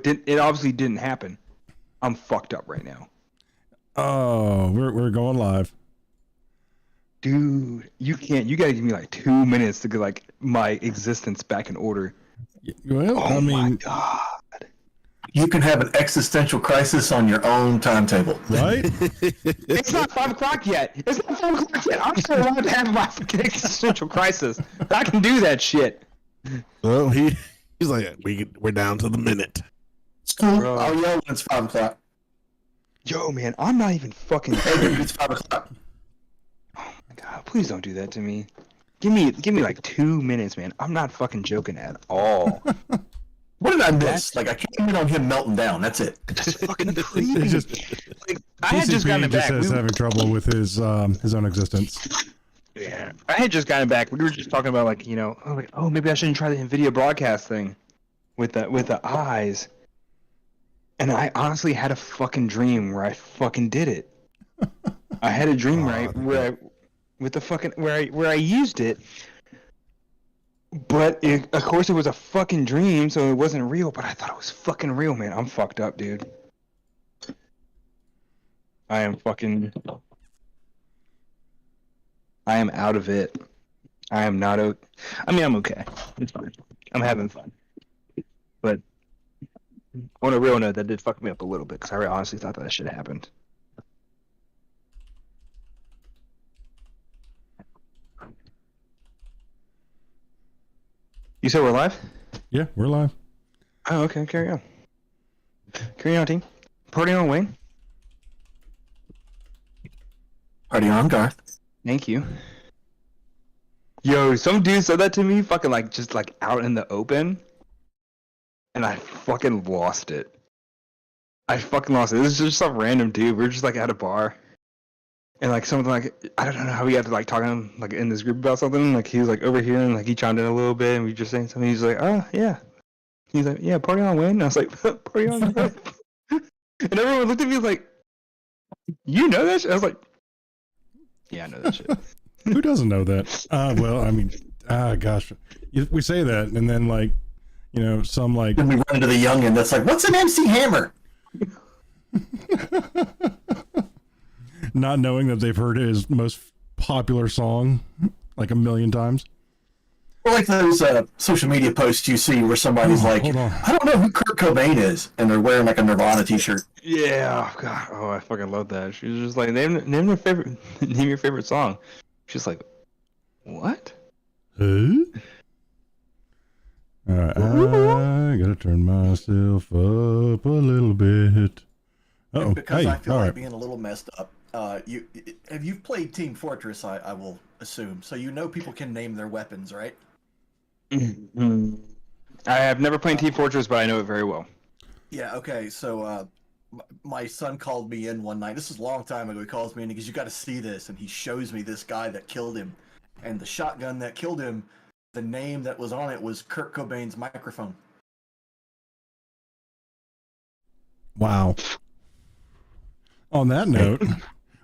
it obviously didn't happen. I'm fucked up right now. Oh, we're going live. Dude, you can't. You gotta give me like 2 minutes to get like my existence back in order. Well, Oh my god. You can have an existential crisis on your own timetable. Right? It's not 5 o'clock yet. It's not 5 o'clock yet. I'm still allowed to have my fucking existential crisis. I can do that shit. Well, he's like, we're down to the minute. It's cool. Bro. I'll yell when it's 5 o'clock. Yo, man, I'm not even fucking. Hey, dude, it's 5 o'clock. Oh my god, please don't do that to me. Give me like 2 minutes, man. I'm not fucking joking at all. What did I miss? Like, I came in on him melting down. That's it. That's fucking creepy. It's just, Like, I had just gotten it back. Just having trouble with his own existence. Yeah, I had just gotten back. We were just talking about like, you know, oh, maybe I shouldn't try the NVIDIA broadcast thing with the eyes. And I honestly had a fucking dream where I fucking did it. I had a dream where I used it. But of course it was a fucking dream, so it wasn't real, but I thought it was fucking real, man. I'm fucked up, dude. I am out of it. I am not I mean, I'm okay. It's fine. I'm having fun. But on a real note, that did fuck me up a little bit, because I honestly thought that shit happened. You said we're live? Yeah, we're live. Oh, okay. Carry on. Carry on, team. Party on, Wayne. Party on, Garth. Thank you. Yo, some dude said that to me, fucking like just like out in the open, and I fucking lost it. I fucking lost it. This is just some random dude. We're just like at a bar, and like something like I don't know how we had to like talking like in this group about something. Like he was like over here and like he chimed in a little bit, and we just saying something. He's like, oh yeah. He's like, yeah, party on, Wayne. And I was like, party on. And everyone looked at me like, you know that shit? I was like, yeah, I know that shit. Who doesn't know that? Well, I mean, gosh, we say that, and then like, you know, some like. Then we run into the youngin' that's like, what's an MC Hammer? Not knowing that they've heard his most popular song like a million times. Or like those social media posts you see where somebody's like, I don't know who Kurt Cobain is, and they're wearing like a Nirvana t-shirt. Yeah, God, oh, I fucking love that. She was just like, name your favorite song. She's like, what? Huh? Alright, I gotta turn myself up a little bit. Uh-oh. Because Hey, I feel all like right. being a little messed up. You've played Team Fortress, I will assume, so you know people can name their weapons, right? I have never played Team Fortress, but I know it very well. Yeah, okay, so my son called me in one night. This is a long time ago. He calls me in and he goes, you got to see this. And he shows me this guy that killed him. And the shotgun that killed him, the name that was on it was Kurt Cobain's microphone. Wow. On that note,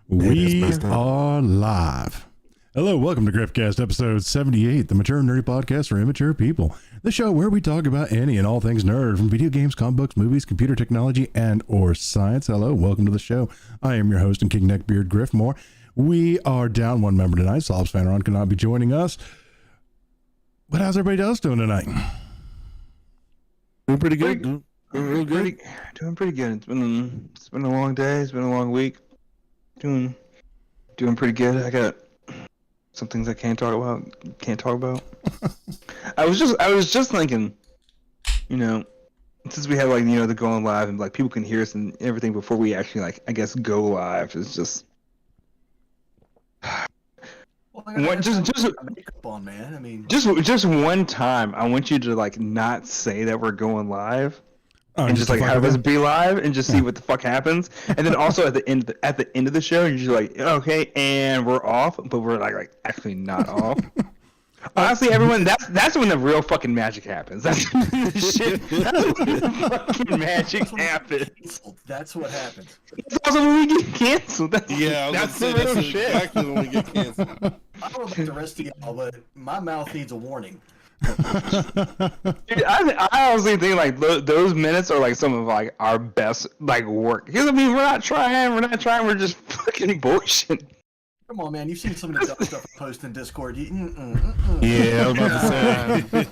we are live. Hello, welcome to Griffcast episode 78, the mature nerdy podcast for immature people. The show where we talk about any and all things nerd, from video games, comic books, movies, computer technology, and or science. Hello, welcome to the show. I am your host and King Neckbeard Griffmore. We are down one member tonight. Solves Faneron cannot be joining us. But how's everybody else doing tonight? Doing pretty good. Doing real good. Doing pretty good. It's been a long day. It's been a long week. Doing pretty good. I got some things I can't talk about. I was just thinking, you know, since we have like, you know, the going live and like people can hear us and everything before we actually like, I guess, go live. It's just just makeup on, man. I mean, just one time I want you to like not say that we're going live. And just like have us be live and just see what the fuck happens, and then also at the end of the show, you're just like, okay, and we're off, but we're like actually not off. Honestly, everyone, that's when the real fucking magic happens. That's when the shit. That's when the fucking magic happens. That's what happens. That's also when we get canceled. That's That's exactly when we get canceled. I don't know about the rest of y'all, but my mouth needs a warning. Dude, I honestly think like those minutes are like some of like our best like work. Because I mean, we're not trying, we're just fucking bullshit. Come on, man. You've seen some of the dumb stuff I post in Discord. Yeah, I was about to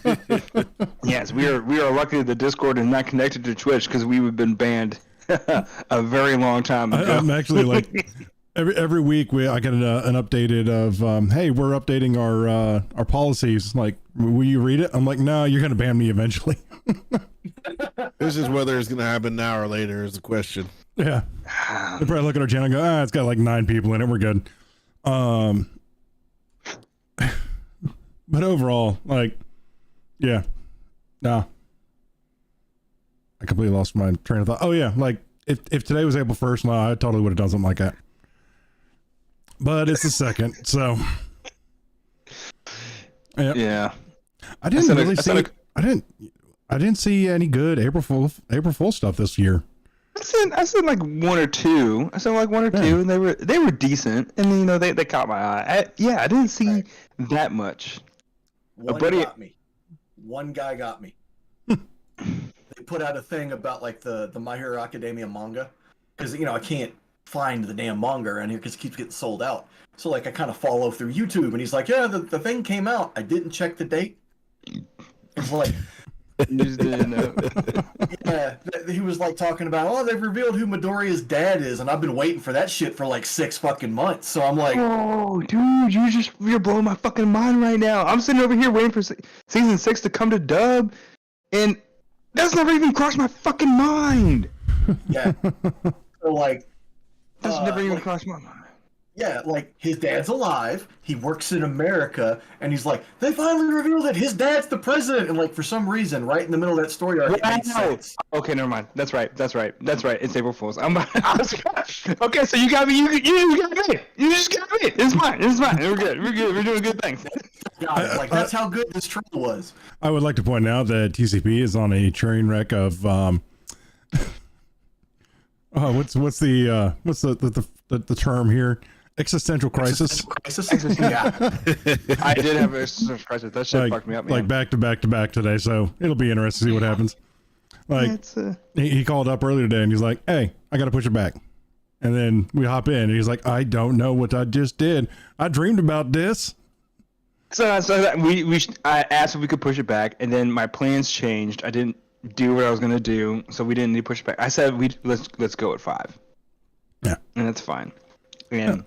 say. Yes, we are lucky that the Discord is not connected to Twitch because we would have been banned a very long time ago. I'm actually like every week I get an updated of hey, we're updating our policies. Like, will you read it? I'm like, no, you're gonna ban me eventually. This is whether it's gonna happen now or later is the question. Yeah, they probably look at our channel and go, it's got like 9 people in it. We're good. But overall, like, yeah, no, I completely lost my train of thought. Oh yeah, like if today was April 1st, no, I totally would have done something like that. But it's the second, so Yeah. I didn't see any good April Fool stuff this year. I said like one or two. And they were decent, and you know they caught my eye. I didn't see that much. One guy got me. They put out a thing about like the My Hero Academia manga, because I can't find the damn manga around here because it keeps getting sold out. So like I kind of follow through YouTube, and he's like, yeah, the thing came out. I didn't check the date. It's like. You just didn't know. Yeah, he was like talking about, they've revealed who Midoriya's dad is, and I've been waiting for that shit for like 6 fucking months. So I'm like, oh, dude, you're blowing my fucking mind right now. I'm sitting over here waiting for season 6 to come to dub, and that's never even crossed my fucking mind. Yeah. So like, that's never even crossed my mind. Yeah, like his dad's alive. He works in America, and he's like, they finally revealed that his dad's the president. And like for some reason, right in the middle of that story arc, it made sense. Okay, never mind. That's right. It's April Fool's. Okay, so you got me. You got me. You just got me. It's fine. We're good. We're doing good things. Like that's how good this trailer was. I would like to point out that TCP is on a train wreck of what's the term here? Existential crisis. Yeah. I did have an existential crisis. That shit fucked me up, man. Like back to back today, so it'll be interesting to see what happens. Like he called up earlier today and he's like, hey, I gotta push it back. And then we hop in and he's like, I don't know what I just did. I dreamed about this. So I asked if we could push it back, and then my plans changed. I didn't do what I was gonna do, so we didn't need to push it back. I said let's go at 5. Yeah. And that's fine. And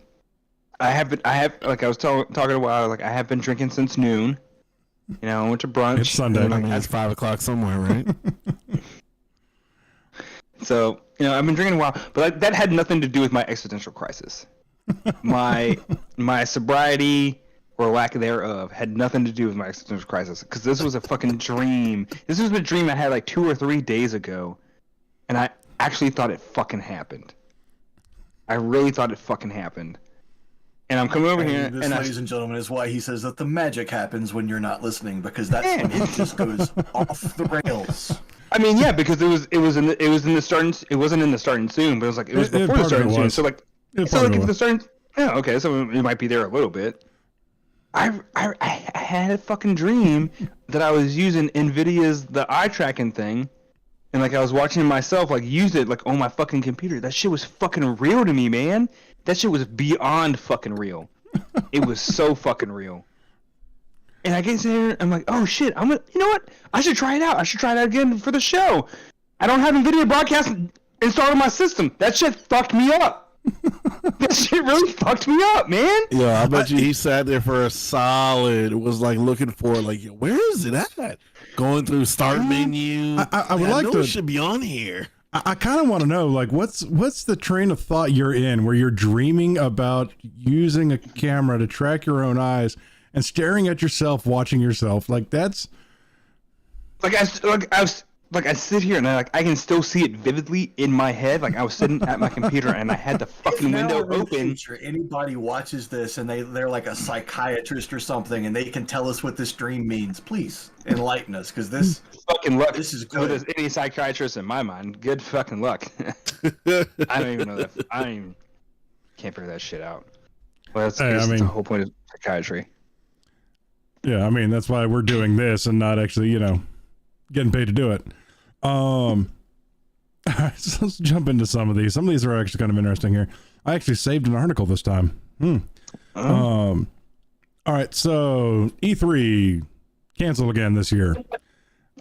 I have like I was talking a while, like I have been drinking since noon. I went to brunch. It's Sunday. It's 5 o'clock somewhere, right? So I've been drinking a while, but that had nothing to do with my existential crisis. My sobriety or lack thereof had nothing to do with my existential crisis, because this was a fucking dream. This was a dream I had like 2 or 3 days ago, and I actually thought it fucking happened. I really thought it fucking happened. And I'm coming over here, this, and ladies and gentlemen, is why he says that the magic happens when you're not listening, because that's when it just goes off the rails. I mean, yeah, because it wasn't in the starting soon, but it was before the starting soon. So like, if the starting, okay, so it might be there a little bit. I had a fucking dream that I was using NVIDIA's the eye tracking thing. And like I was watching myself like use it like on my fucking computer. That shit was fucking real to me, man. That shit was beyond fucking real. It was so fucking real. And I get there, I'm like, oh shit, you know what? I should try it out. I should try it out again for the show. I don't have NVIDIA broadcast installed on my system. That shit fucked me up. That shit really fucked me up, man. Yeah, I bet you he sat there for a solid, was like looking for like, where is it at? Going through start menu. I would like to. It should be on here. I kind of want to know, like, what's the train of thought you're in where you're dreaming about using a camera to track your own eyes and staring at yourself, watching yourself. Like that's I sit here and I can still see it vividly in my head. Like I was sitting at my computer and I had the fucking window open. Anybody watches this and they're like a psychiatrist or something and they can tell us what this dream means. Please enlighten us, because this fucking luck. This is good. There's any psychiatrist in my mind, good fucking luck. I don't even know that. Can't figure that shit out. Well, that's the whole point of psychiatry. Yeah, I mean, that's why we're doing this and not actually, getting paid to do it. All right, so let's jump into some of these. Some of these are actually kind of interesting here. I actually saved an article this time. All right, so E3 canceled again this year.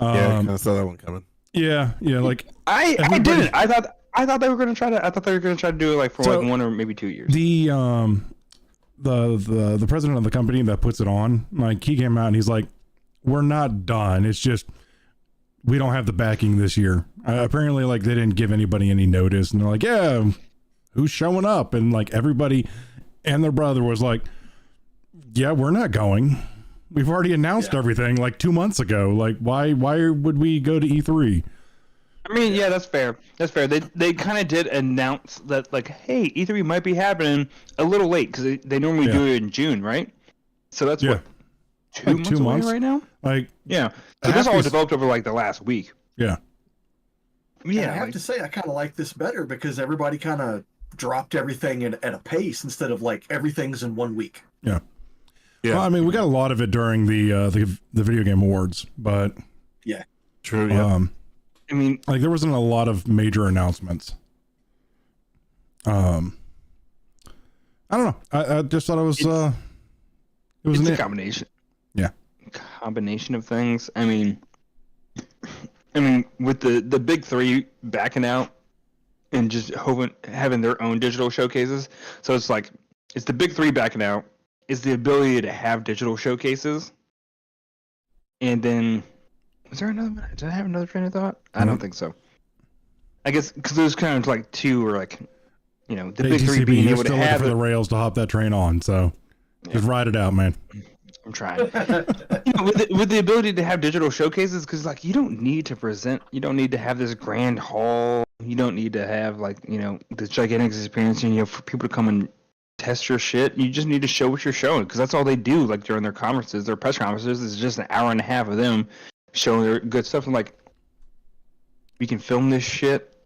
Yeah, I kind of saw that one coming. Yeah, like I didn't. I thought they were gonna try to. I thought they were gonna try to do it like for like 1 or maybe 2 years. The president of the company that puts it on, like, he came out and he's like, "We're not done. It's just we don't have the backing this year." Apparently, like, they didn't give anybody any notice, and they're like, "Yeah, who's showing up?" And like everybody and their brother was like, "Yeah, we're not going. We've already announced everything like 2 months ago. Like, why would we go to E3?" I mean, yeah, that's fair. That's fair. They kind of did announce that, like, hey, E3 might be happening a little late because they normally do it in June, right? So that's what, two like months away right now? Like, yeah. So this all developed over like the last week. Yeah. Yeah, I have to say I kind of like this better because everybody kind of dropped everything at a pace instead of like everything's in 1 week. Yeah. Well, I mean, we got a lot of it during the video game awards, but True. Yeah. I mean, like, there wasn't a lot of major announcements. I don't know. I just thought it was a combination. Yeah. Combination of things. I mean, with the big three backing out and just having their own digital showcases. So it's like, it's the big three backing out. It's the ability to have digital showcases. And then, was there another one? Did I have another train of thought? I don't think so. I guess because there's kind of like two, or like, the big three being able to have for the rails to hop that train on. So just ride it out, man. I'm trying. With the ability to have digital showcases, because like you don't need to present, you don't need to have this grand hall, you don't need to have like this gigantic experience, and for people to come and test your shit. You just need to show what you're showing, because that's all they do. Like during their conferences, their press conferences, is just an hour and a half of them showing their good stuff. And like, we can film this shit,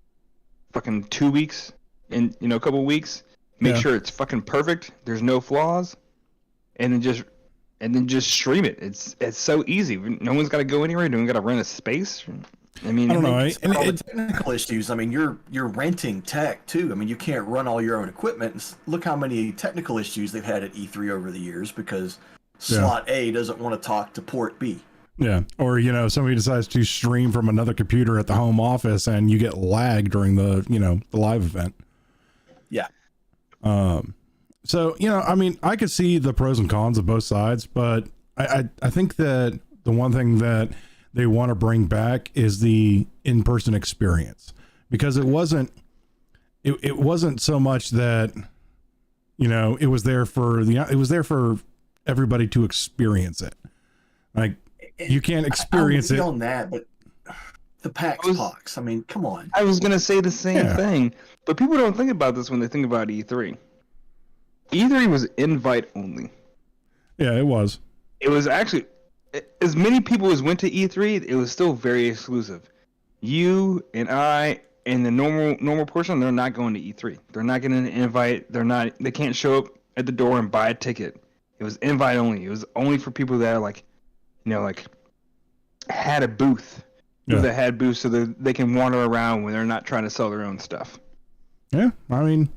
fucking 2 weeks, in a couple weeks, make sure it's fucking perfect. There's no flaws, and then just stream it. It's so easy. No one's got to go anywhere. No one's got to rent a space. I mean, I don't know. It's all the technical issues. I mean, you're renting tech too. I mean, you can't run all your own equipment. Look how many technical issues they've had at E3 over the years because slot A doesn't want to talk to port B. Yeah, or somebody decides to stream from another computer at the home office, and you get lag during the the live event. Yeah. So I mean, I could see the pros and cons of both sides, but I think that the one thing that they want to bring back is the in-person experience, because it wasn't so much that it was there for everybody to experience it. Like, you can't experience it on that, but the PAX Pox. I mean, come on. I was gonna say the same thing, but people don't think about this when they think about E3. E3 was invite only. Yeah, it was. It was actually, as many people as went to E3, it was still very exclusive. You and I and the normal person, they're not going to E3. They're not getting an invite. They can't show up at the door and buy a ticket. It was invite only. It was only for people that are like, had a booth. People that had booths so that they can wander around when they're not trying to sell their own stuff. Yeah, I mean,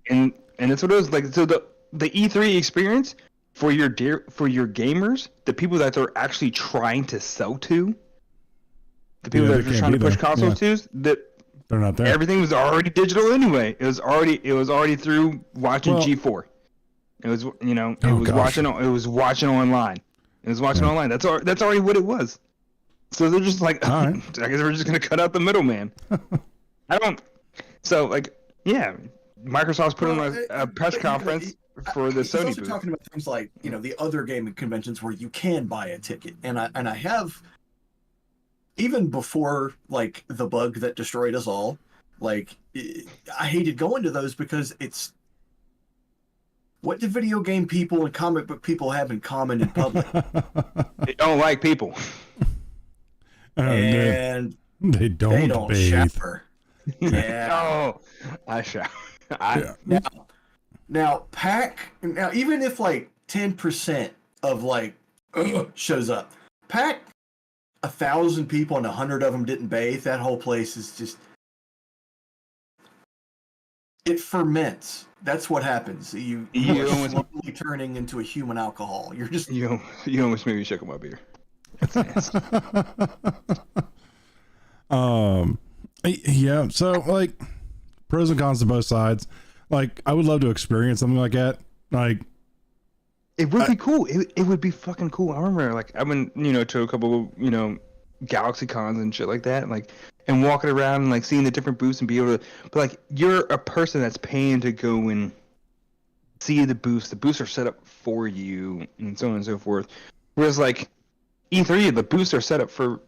and that's what it was like. So the E3 experience for your gamers, the people that they're actually trying to sell to, the people that they're trying to push consoles to, that they're not there. Everything was already digital anyway. It was already through watching G4. It was watching online. It was watching online. That's already what it was. So they're just like, all right. I guess we're just gonna cut out the middleman. So like, yeah, Microsoft's putting a press conference for the Sony also booth. Talking about things like the other gaming conventions where you can buy a ticket, and I have, even before like the bug that destroyed us all, like I hated going to those because it's, what do video game people and comic book people have in common in public? They don't like people. And they don't bathe. Shower. Yeah. Oh, I shower. Now even if like 10% of like shows up. Pack 1,000 people and 100 of them didn't bathe. That whole place is just, it ferments. That's what happens. You are slowly turning into a human alcohol. You're just You almost made me check on my beer. That's nasty. Yeah. So like pros and cons to both sides. Like I would love to experience something like that. Like It would be cool. It would be fucking cool. I remember like I've been to a couple Galaxy cons and shit like that, and walking around and like seeing the different booths and be able to. But like you're a person that's paying to go and see the booths. The booths are set up for you and so on and so forth. Whereas like E3, the booths are set up for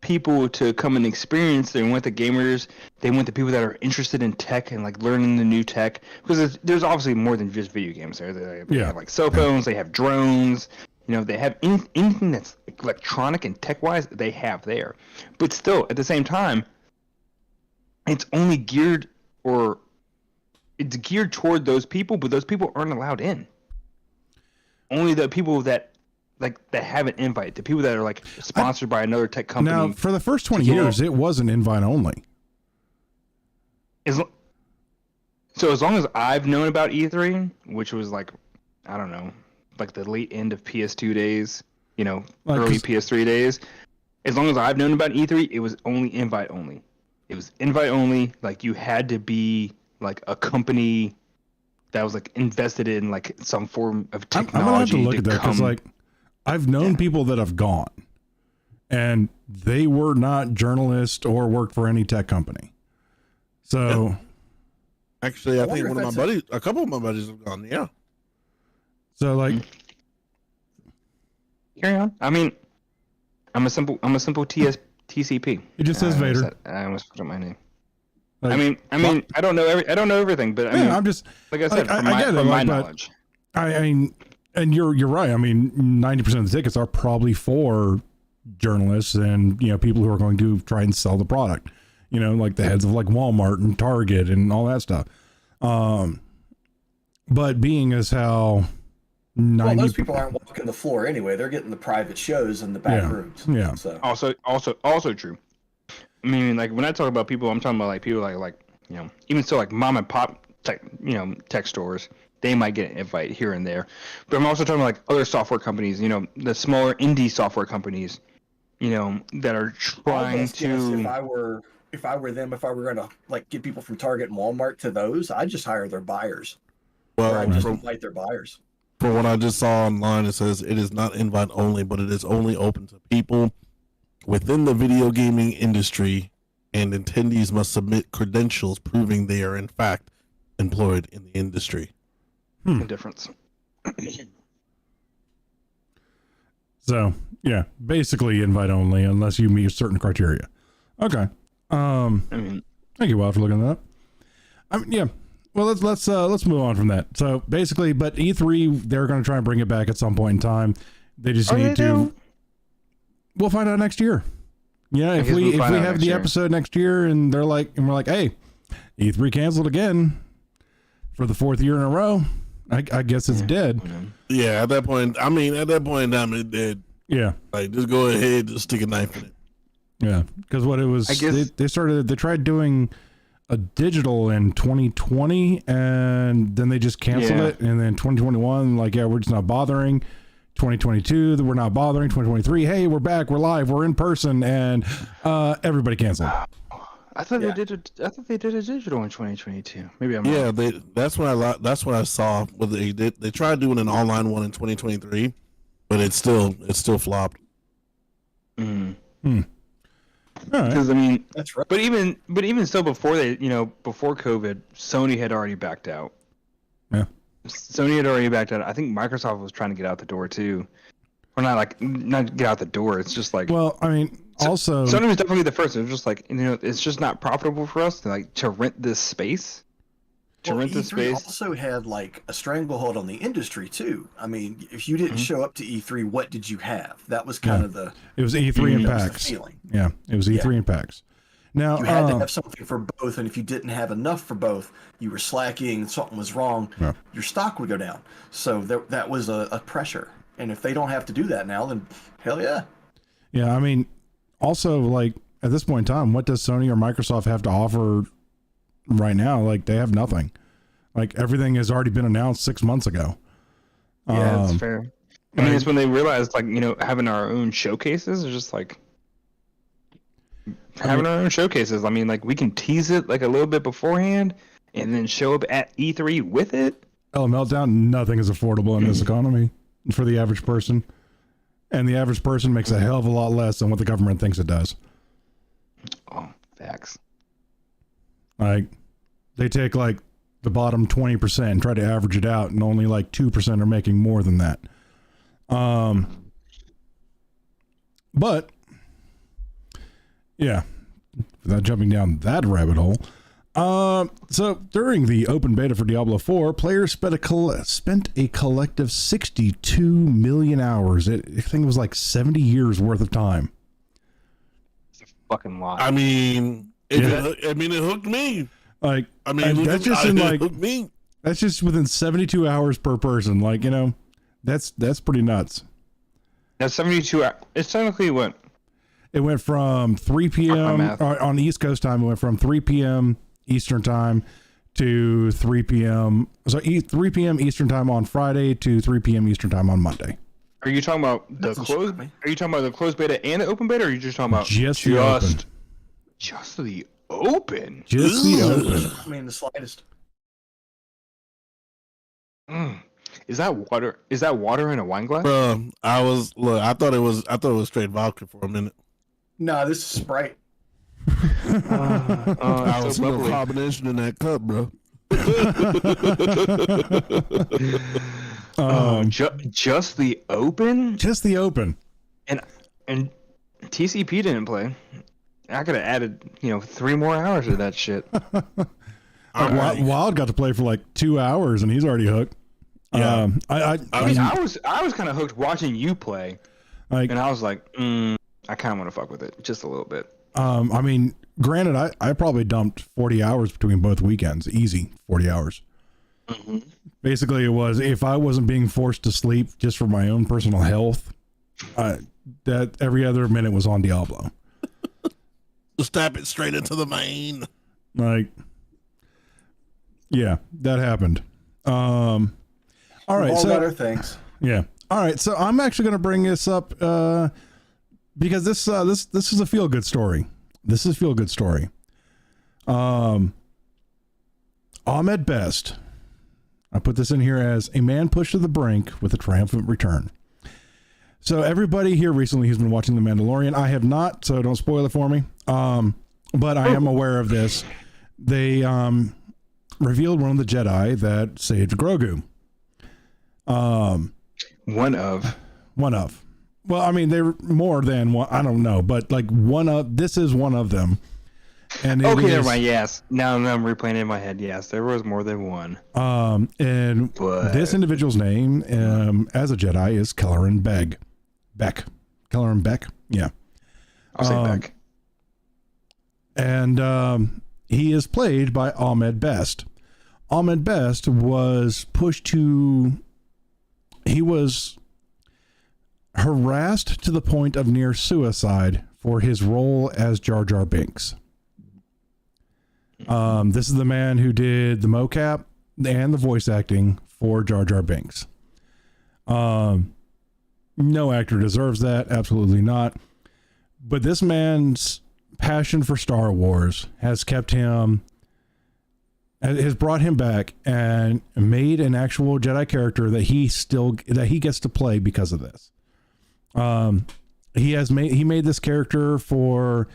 people to come and experience. They want the gamers. They want the people that are interested in tech and like learning the new tech, because there's obviously more than just video games there. They have like cell phones. They have drones. They have anything that's electronic and tech wise. They have there, but still at the same time, it's only geared toward those people, but those people aren't allowed in. Only the people that have an invite, the people that are like sponsored by another tech company. now for the first 20 years, it was an invite only. So as long as I've known about E3, which was like, I don't know, like the late end of PS2 days, early PS3 days, as long as I've known about E3, it was only invite only. It was invite only. Like you had to be like a company that was like invested in like some form of technology. I'm gonna have to look at that because like I've known people that have gone and they were not journalists or worked for any tech company. So actually, I think a couple of my buddies have gone. Yeah. So like, carry on. I mean, I'm a simple TCP. It just says Vader. I almost put up my name. Like, I mean, I don't know everything, but I mean, I'm just like I said, like, from my knowledge. I mean, and you're right. I mean, 90% of the tickets are probably for journalists and people who are going to try and sell the product. Like the heads of like Walmart and Target and all that stuff. But being as how those people aren't walking the floor anyway. They're getting the private shows in the back rooms. Yeah. So Also true. I mean, like when I talk about people, I'm talking about like people like even still like mom and pop tech stores. They might get an invite here and there, but I'm also talking about like other software companies. The smaller indie software companies. That are trying to. If I were them, if I were going to like get people from Target and Walmart to those, I'd just hire their buyers. Well, I'd just invite their buyers. From what I just saw online, it says it is not invite only, but it is only open to people within the video gaming industry, and attendees must submit credentials proving they are in fact employed in the industry. The difference. So yeah, basically invite only unless you meet certain criteria. Okay. I mean, thank you, Wild, for looking that up. Yeah. Well, let's move on from that. So basically, but E3, they're going to try and bring it back at some point in time. They just need to. We'll find out next year. Yeah, if we have the episode next year and we're like, hey, E3 canceled again for the 4th year in a row, I guess it's dead. Yeah, at that point in time, it's dead. Yeah, like just go ahead, just stick a knife in it. Yeah, because what it was, they tried doing a digital in 2020, and then they just canceled it. And then 2021, like, we're just not bothering. 2022, we're not bothering. 2023, hey, we're back, we're live, we're in person, and everybody canceled. I thought they did a digital in 2022. Maybe I'm wrong. Yeah, that's what I saw. They tried doing an online one in 2023, but it still flopped. Because I mean, that's right. But even still, before before COVID, Sony had already backed out. Yeah. Sony had already backed out. I think Microsoft was trying to get out the door too, or not get out the door. It's just like, well, I mean, also Sony was definitely the first. It was just like, it's just not profitable for us to rent this space. E3 also had like a stranglehold on the industry too. I mean, if you didn't show up to E3, what did you have? That was kind of the. It was E3 and PAX. Yeah, it was E3 and PAX. Now you had to have something for both, and if you didn't have enough for both, you were slacking. Something was wrong. Yeah. Your stock would go down. So that was a pressure. And if they don't have to do that now, then hell yeah. Yeah, I mean, also, like, at this point in time, what does Sony or Microsoft have to offer right now? Like, they have nothing. Like, everything has already been announced 6 months ago. Yeah, that's fair. I mean, it's when they realized, like, having our own showcases is just like having our own showcases. I mean, like, we can tease it like a little bit beforehand and then show up at E3 with it. Meltdown, nothing is affordable in this economy for the average person. And the average person makes a hell of a lot less than what the government thinks it does. Oh, facts. Like, they take, like, the bottom 20% and try to average it out, and only, like, 2% are making more than that. But, yeah, without jumping down that rabbit hole. So during the open beta for Diablo 4, players spent a collective 62 million hours. I think it was like 70 years worth of time. It's a fucking lot. I mean, it hooked me. Like, I mean, that's just in like, hooked me. that's just within 72 hours per person. Like, that's pretty nuts. That's 72 hours. It's technically what? It went from 3 p.m. On the East Coast time. It went from 3 p.m. Eastern time to 3 p.m. So 3 p.m. Eastern time on Friday to 3 p.m. Eastern time on Monday. Are you talking about the closed? Are you talking about the closed beta and the open beta? Or are you just talking about just the open? Just the open. Just the open. I mean, the slightest. Is that water? Is that water in a wine glass? I thought it was straight vodka for a minute. No, this is Sprite. I was so combination in that cup, bro. Just the open. Just the open. And TCP didn't play. I could have added 3 more hours of that shit. Wild got to play for like 2 hours and he's already hooked. Yeah. I was kind of hooked watching you play, and I was like, I kind of want to fuck with it just a little bit. I mean, granted, I probably dumped 40 hours between both weekends. Easy 40 hours. Mm-hmm. Basically, it was if I wasn't being forced to sleep just for my own personal health, that every other minute was on Diablo. Just tap it straight into the main. Like, yeah, that happened. All right, all so better things. Yeah. All right, so I'm actually going to bring this up because this is a feel good story. This is a feel good story. Ahmed Best. I put this in here as a man pushed to the brink with a triumphant return. So everybody here recently has been watching The Mandalorian. I have not, so don't spoil it for me. But I am aware of this. They revealed one of the Jedi that saved Grogu. One of. Well, I mean, they're more than one. I don't know, but like this is one of them. And never mind. Yes, now I'm replaying it in my head. Yes, there was more than one. And this individual's name as a Jedi is Kelleran Beck. Kelleran Beck. Yeah. I'll say Beck. And he is played by Ahmed Best. Ahmed Best was pushed to. He was harassed to the point of near suicide for his role as Jar Jar Binks. This is the man who did the mocap and the voice acting for Jar Jar Binks. No actor deserves that. Absolutely not. But this man's passion for Star Wars has kept him, has brought him back and made an actual Jedi character that he gets to play because of this. He made this character for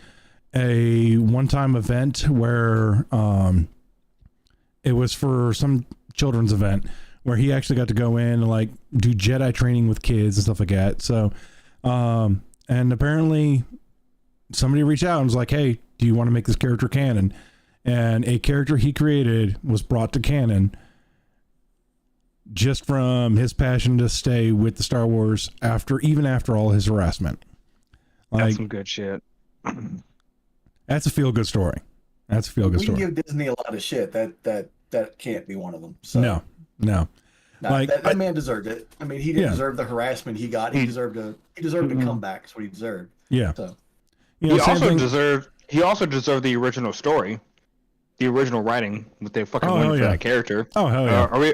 a one-time event where it was for some children's event where he actually got to go in and like do Jedi training with kids and stuff like that. So and apparently somebody reached out and was like, hey, do you want to make this character canon? And a character he created was brought to canon just from his passion to stay with the Star Wars even after all his harassment. Like, that's some good shit. That's a feel-good story. We give Disney a lot of shit. That can't be one of them. So. No. Nah, Like, that man deserved it. I mean, he didn't Yeah. deserve the harassment he got. He deserved a comeback. That's what he deserved. Yeah. So You know, He same also thing- deserved. He also deserved the original story, the original writing with the fucking Oh, win hell for yeah. that character. Oh hell yeah! Are we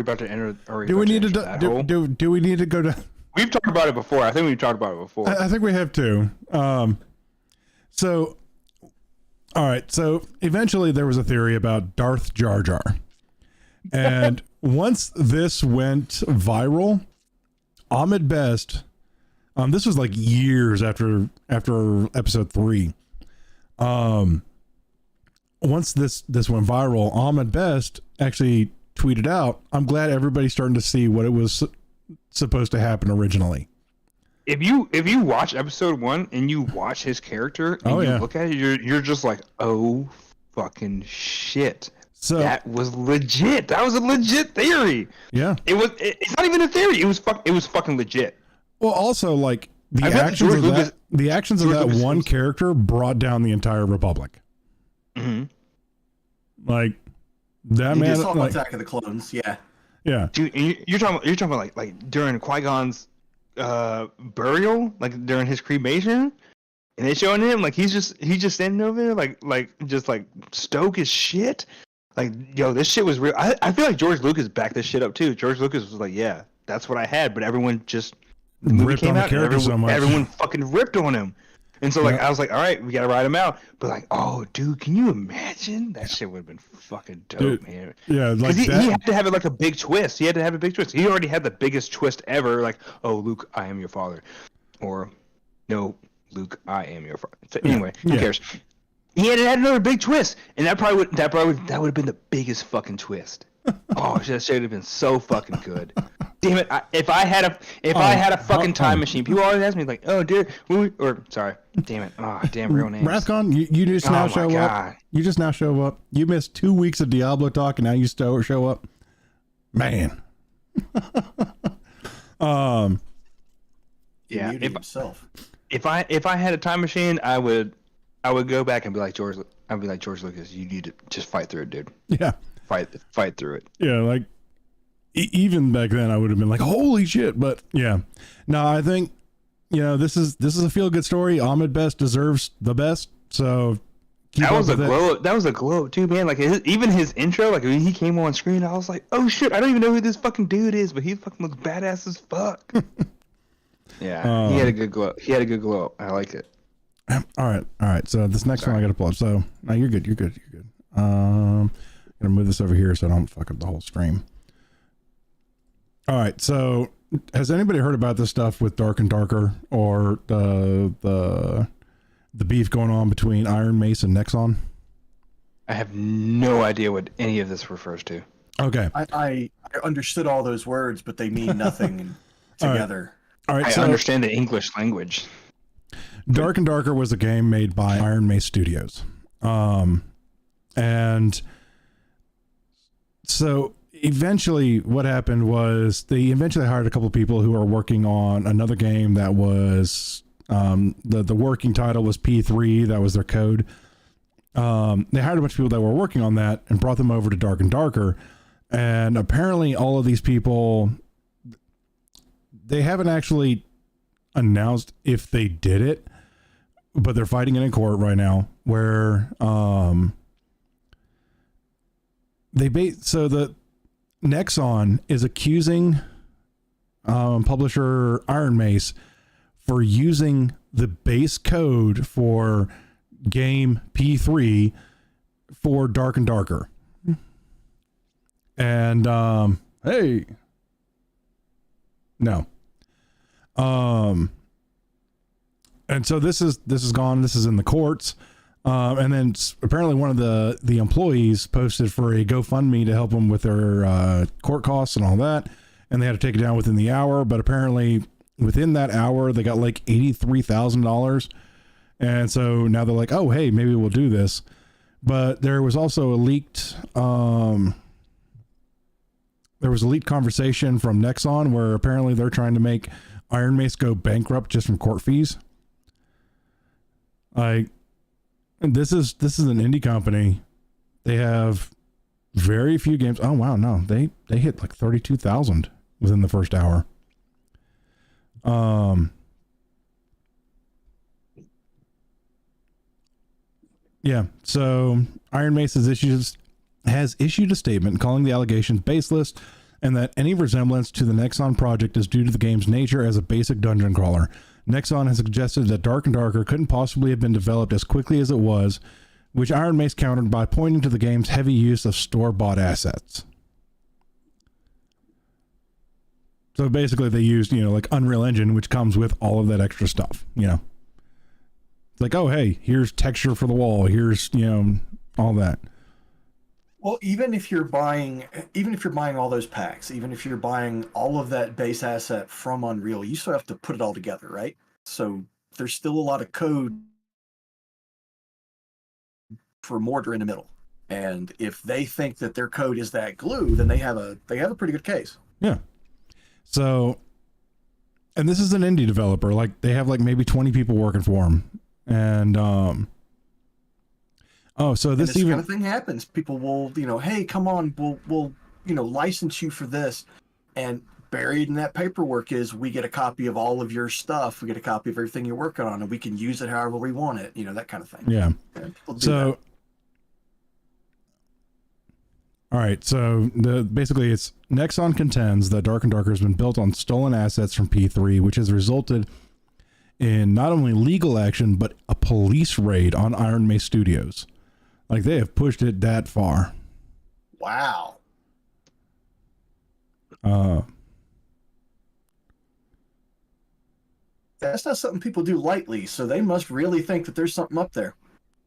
about to enter? Do we need to do we need to go to? We've talked about it before. I think we've talked about it before. I think we have to. So, all right. So eventually, there was a theory about Darth Jar Jar, and once this went viral, Ahmed Best. This was like years after episode 3. Once this went viral, Ahmed Best actually tweeted out, "I'm glad everybody's starting to see what it was supposed to happen originally." If you watch episode 1 and you watch his character and you look at it, you're just like, oh fucking shit. So That was legit. That was a legit theory. yeah. It's not even a theory. It was fucking legit. Well, also like the I bet actions George of Lucas- that the actions of George that Lucas one was- character brought down the entire Republic. Mm-hmm. Like that he man. just saw Like, Attack of the Clones. Yeah. yeah. Dude, and you're talking about like during Qui-Gon's burial, like during his cremation, and they showing him like he's just standing over there like stoked as shit. Like, yo, this shit was real. I feel like George Lucas backed this shit up too. George Lucas was like, yeah, that's what I had, but everyone just the movie Ripped came on the out and character so much. everyone fucking ripped on him. And so like Yeah. I was like, all right, we gotta write him out. But like, oh dude, can you imagine? That shit would have been fucking dope, Dude, man. Yeah. Like Because he that. had to have it like a big twist. He had to have a big twist. He already had the biggest twist ever. Like, oh, Luke, I am your father, or no, Luke, I am your father. So anyway, who Yeah. cares? He had to have another big twist, and that would have been the biggest fucking twist. Oh, that should have been so fucking good. Damn it! If I had a fucking time machine, people always ask me like, "Oh, dude," sorry, damn it! Oh, damn, real names. Rathcon, you just now Oh, show my up. God. You just now show up. You missed 2 weeks of Diablo talk, and now you still show up. Man. He Yeah, muted himself. If I had a time machine, I would go back and be like George. I'd be like George Lucas. You need to just fight through it, dude. Yeah. Fight through it. Yeah. Like even back then, I would have been like, "Holy shit!" But yeah. No, I think this is a feel good story. Ahmed Best deserves the best. So keep That up was a with it. glow. That was a glow too, man. Like even his intro, like when he came on screen, I was like, "Oh shit! I don't even know who this fucking dude is, but he fucking looks badass as fuck." Yeah, he had a good glow. He had a good glow. I like it. All right. So this next one I got to pull up. So no, you're good. Gonna move this over here so I don't fuck up the whole stream. All right. So has anybody heard about this stuff with Dark and Darker, or the beef going on between Ironmace and Nexon? I have no idea what any of this refers to. Okay. I understood all those words, but they mean nothing All right. together. All right. I So understand the English language. Dark and Darker was a game made by Ironmace Studios. And so eventually what happened was they eventually hired a couple of people who are working on another game that was the working title was P3. That was their code. They hired a bunch of people that were working on that and brought them over to Dark and Darker. And apparently all of these people, they haven't actually announced if they did it, but they're fighting it in court right now where so the Nexon is accusing publisher Ironmace for using the base code for game P3 for Dark and Darker. And hey, no. And so this is gone. This is in the courts. And then apparently one of the employees posted for a GoFundMe to help them with their court costs and all that. And they had to take it down within the hour. But apparently within that hour, they got like $83,000. And so now they're like, oh, hey, maybe we'll do this. But there was also a leaked conversation from Nexon where apparently they're trying to make Ironmace go bankrupt just from court fees. Like, this is an indie company. They have Very few games. Oh wow, no, they hit like 32,000 within the first hour. Yeah. So Ironmace has issued a statement calling the allegations baseless, and that any resemblance to the Nexon project is due to the game's nature as a basic dungeon crawler. Nexon has suggested that Dark and Darker couldn't possibly have been developed as quickly as it was, which Ironmace countered by pointing to the game's heavy use of store-bought assets. So basically they used, like Unreal Engine, which comes with all of that extra stuff, It's like, oh, hey, here's texture for the wall. Here's, all that. Well, even if you're buying all those packs, even if you're buying all of that base asset from Unreal, you still have to put it all together, right? So there's still a lot of code for mortar in the middle. And if they think that their code is that glue, then they have a pretty good case. Yeah. So, and this is an indie developer. Like they have like maybe 20 people working for them. And so this kind of thing happens. People will, hey, come on, we'll license you for this, and buried in that paperwork is we get a copy of all of your stuff, we get a copy of everything you're working on, and we can use it however we want it, that kind of thing. Yeah. People do So, that. all right. So basically it's Nexon contends that Dark and Darker has been built on stolen assets from P3, which has resulted in not only legal action but a police raid on Ironmace Studios. Like they have pushed it that far. Wow. That's not something people do lightly, so they must really think that there's something up there.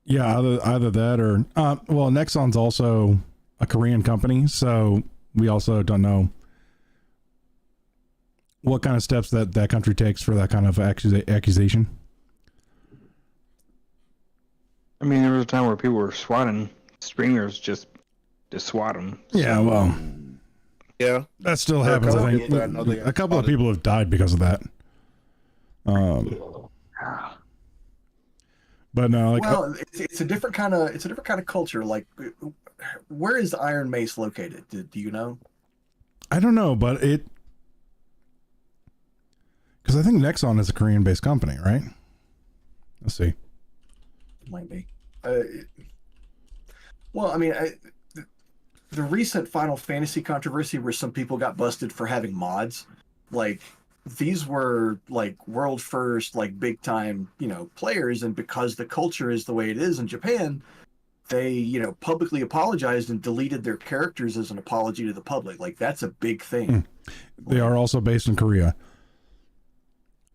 Yeah, either that or well, Nexon's also a Korean company, so we also don't know what kind of steps that country takes for that kind of accusation. I mean, there was a time where people were swatting streamers just to swat them. Yeah, well, Yeah. that still There are a happens. couple I people that I know think they a couple of spotted. people have died because of that. But no, like Well, it's a different kind of culture. Like, where is Ironmace located? Do you know? I don't know, but because I think Nexon is a Korean-based company, right? Let's see. Might be. Well, I mean, the recent Final Fantasy controversy where some people got busted for having mods, like these were like world first, like big time, players, and because the culture is the way it is in Japan, they, publicly apologized and deleted their characters as an apology to the public. Like that's a big thing. They are also based in Korea.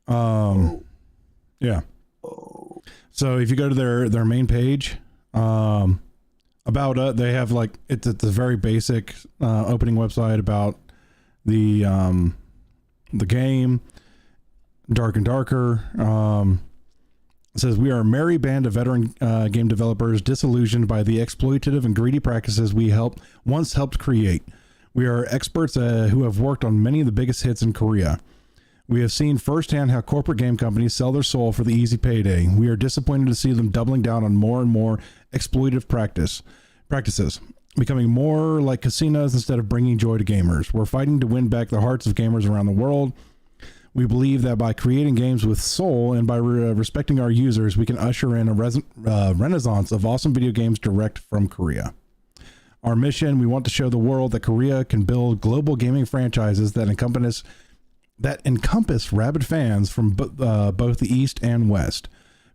Yeah. Oh. So if you go to their main page, about they have like it's a very basic opening website about the game, Dark and Darker. It says, we are a merry band of veteran game developers disillusioned by the exploitative and greedy practices we once helped create. We are experts who have worked on many of the biggest hits in Korea. We have seen firsthand how corporate game companies sell their soul for the easy payday. We are disappointed to see them doubling down on more and more exploitative practices, becoming more like casinos instead of bringing joy to gamers. We're fighting to win back the hearts of gamers around the world. We believe that by creating games with soul and by respecting our users, we can usher in a renaissance of awesome video games direct from Korea. Our mission, we want to show the world that Korea can build global gaming franchises that encompass rabid fans from both the East and West.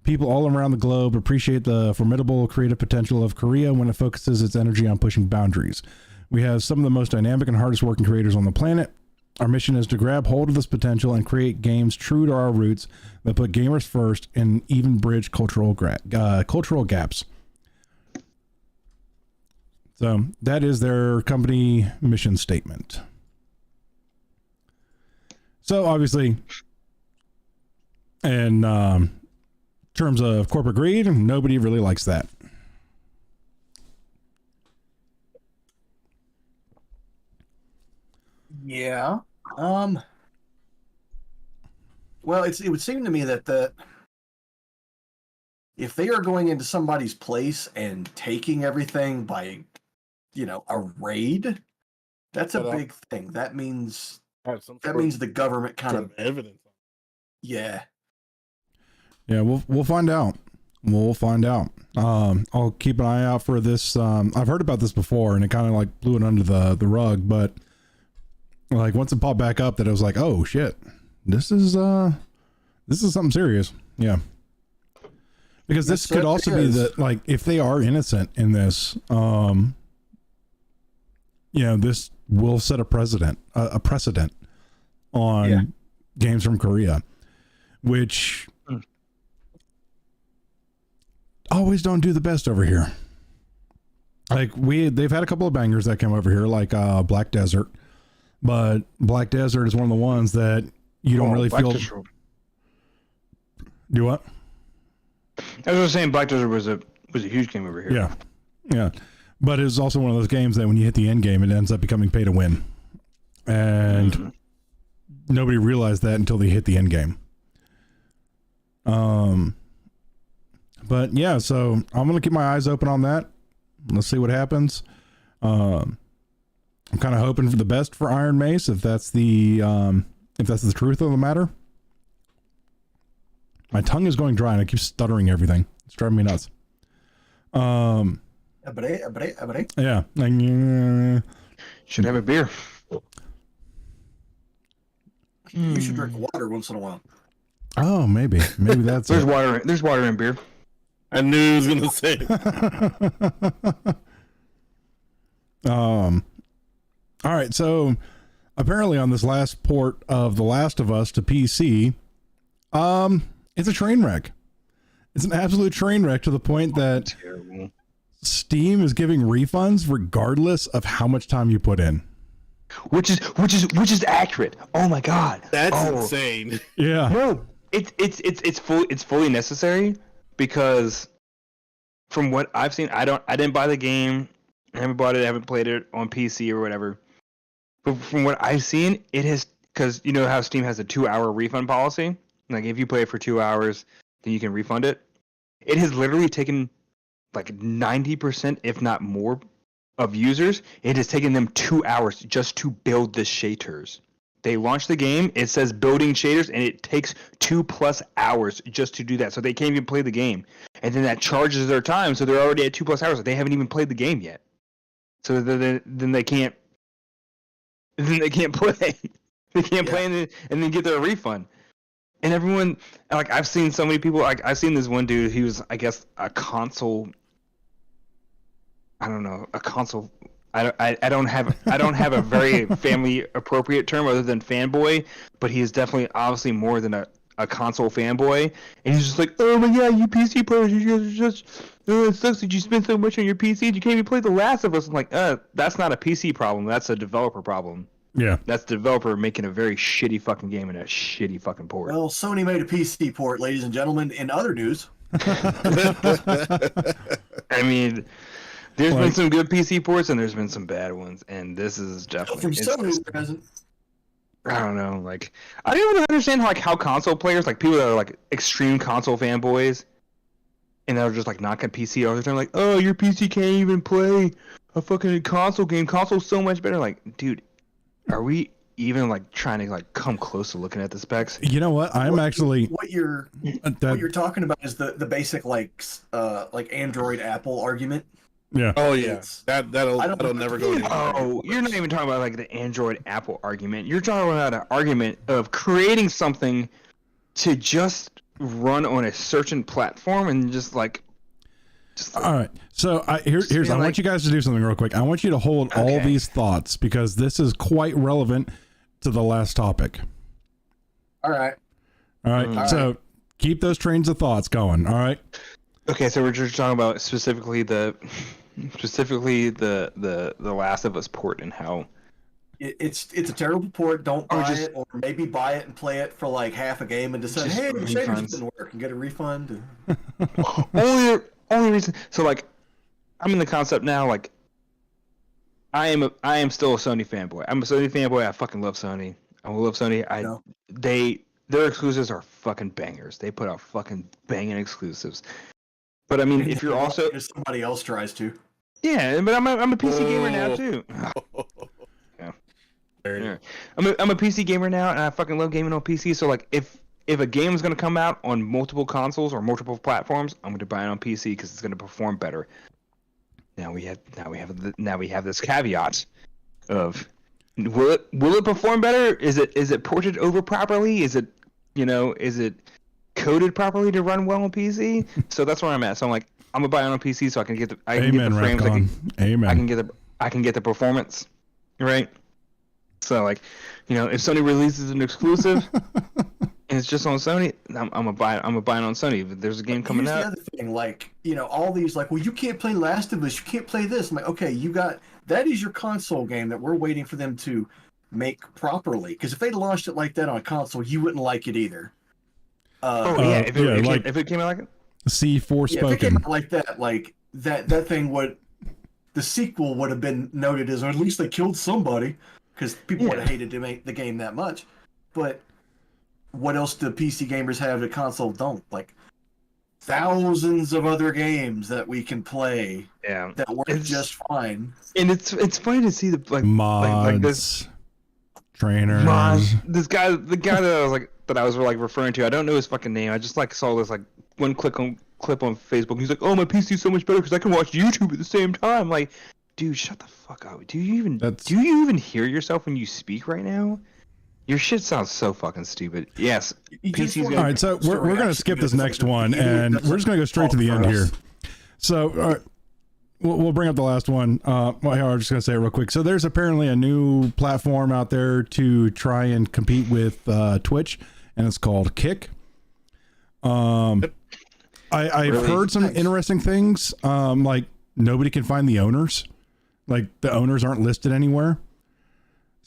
People all around the globe appreciate the formidable creative potential of Korea when it focuses its energy on pushing boundaries. We have some of the most dynamic and hardest working creators on the planet. Our mission is to grab hold of this potential and create games true to our roots that put gamers first and even bridge cultural gaps. So that is their company mission statement. So obviously, in terms of corporate greed, nobody really likes that. Yeah. Well, it would seem to me that if they are going into somebody's place and taking everything by a raid, that's a But, big thing. That means have some that sort means the government kind of of evidence. yeah. Yeah, we'll find out. We'll find out. I'll keep an eye out for this. I've heard about this before, and it kind of like blew it under the rug. But like once it popped back up, that it was like, oh shit, this is something serious. Yeah, because this could also be that like if they are innocent in this, this will set a precedent on games from Korea, which always don't do the best over here. Like they've had a couple of bangers that came over here, like Black Desert, but Black Desert is one of the ones that you don't really feel. Do what? I was just saying, Black Desert was a huge game over here. Yeah, but it's also one of those games that when you hit the end game, it ends up becoming pay to win, and nobody realized that until they hit the end game. But yeah, so I'm gonna keep my eyes open on that. Let's see what happens. I'm kind of hoping for the best for Ironmace, if that's the truth of the matter. My tongue is going dry and I keep stuttering everything. It's driving me nuts. Yeah. Should have a beer. You should drink water once in a while. Oh, maybe that's There's water. There's water in beer. I knew he was gonna say. All right, so apparently on this last port of The Last of Us to PC, it's a train wreck. It's an absolute train wreck to the point that Terrible. Steam is giving refunds regardless of how much time you put in. Which is accurate. Oh my god. That's insane. Yeah. No, it's fully necessary, because from what I've seen, I didn't buy the game. I haven't bought it. I haven't played it on PC or whatever. But from what I've seen, it has, because you know how Steam has a 2-hour refund policy. Like if you play it for 2 hours, then you can refund it. It has literally taken like 90%, if not more, of users. It has taken them 2 hours just to build the shaders. They launch the game, it says building shaders, and it takes 2+ hours just to do that. So they can't even play the game. And then that charges their time, so they're already at 2+ hours. They haven't even played the game yet. So then they can't. Then they can't play. They can't play and then get their refund. And everyone, like, I've seen so many people. Like, I've seen this one dude. He was, I guess, a console. I don't know, a console. I don't have a very family appropriate term other than fanboy, but he is definitely obviously more than a console fanboy. And he's just like, oh my god, you PC players, you guys are just, it sucks that you spend so much on your PC. You can't even play The Last of Us. I'm like, that's not a PC problem. That's a developer problem. Yeah. That's the developer making a very shitty fucking game and a shitty fucking port. Well, Sony made a PC port, ladies and gentlemen. In other news, I mean, there's been some good PC ports and there's been some bad ones, and this is definitely from Sony present. I don't know, like, I don't even understand how console players, like people that are like extreme console fanboys, and they're just like knocking PC all the time, like, oh, your PC can't even play a fucking console game. Console's so much better. Like, dude, are we even like trying to like come close to looking at the specs? You know what? What you're talking about is the basic like Android Apple argument. Yeah. Oh yeah. That'll never go anywhere. Oh, you're not even talking about like the Android Apple argument. You're talking about an argument of creating something to just run on a certain platform and just like. All right. So here's I want you guys to do something real quick. I want you to hold all these thoughts because this is quite relevant to the last topic. All right. All right. So keep those trains of thoughts going. All right. Okay, so we're just talking about specifically the Last of Us port and how it's a terrible port. Don't buy it, or maybe buy it and play it for like half a game and decide, hey, the shaders didn't work, and get a refund. only reason. So like, I'm in the concept now. Like, I am still a Sony fanboy. I'm a Sony fanboy. I fucking love Sony. I love Sony. Their exclusives are fucking bangers. They put out fucking banging exclusives. But I mean, if you're also somebody else tries to. Yeah, but I'm a PC gamer now too. Yeah. Yeah. I'm a PC gamer now, and I fucking love gaming on PC. So like, if a game is gonna come out on multiple consoles or multiple platforms, I'm gonna buy it on PC because it's gonna perform better. Now we have this caveat of will it perform better? Is it ported over properly? Is it coded properly to run well on PC? So that's where I'm at. So I'm like, I'm gonna buy it on PC so I can get the frames. Amen. I can get the performance, right? So like, if Sony releases an exclusive and it's just on Sony, I'm gonna buy it. I'm gonna buy it on Sony. If there's a game coming out. Here's the other thing, like, all these, like, well, you can't play Last of Us, you can't play this. I'm like, okay, that is your console game that we're waiting for them to make properly. Because if they launched it like that on a console, you wouldn't like it either. If it came out like it. C4 Yeah, spoken. if it came out like that, that thing the sequel would have been noted as, or at least they killed somebody, because people would have hated to make the game that much. But what else do PC gamers have that console don't? Like, thousands of other games that we can play that work just fine. And it's funny to see the mods, like this trainers. The guy that I was referring to. I don't know his fucking name. I just saw this one clip on Facebook. He's like, "Oh, my PC's so much better because I can watch YouTube at the same time." Like, dude, shut the fuck up. Do you even hear yourself when you speak right now? Your shit sounds so fucking stupid. Yes, PC's all right. So we're gonna skip this next one, and we're just gonna go straight to the end here. So, all right, we'll bring up the last one. I'm just gonna say it real quick. So there's apparently a new platform out there to try and compete with Twitch, and it's called Kick. I've heard some interesting things. Like, nobody can find the owners. Like, the owners aren't listed anywhere.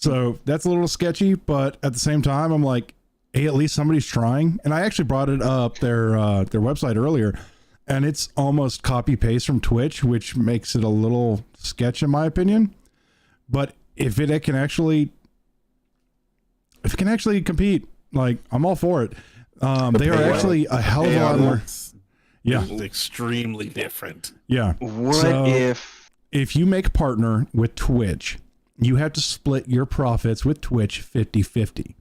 So that's a little sketchy, but at the same time, I'm like, hey, at least somebody's trying. And I actually brought it up their website earlier, and it's almost copy paste from Twitch, which makes it a little sketch in my opinion. But if it can actually compete, like, I'm all for it. They are actually a hell of a lot more. Yeah, extremely different. Yeah. If you make partner with Twitch, you have to split your profits with Twitch 50-50.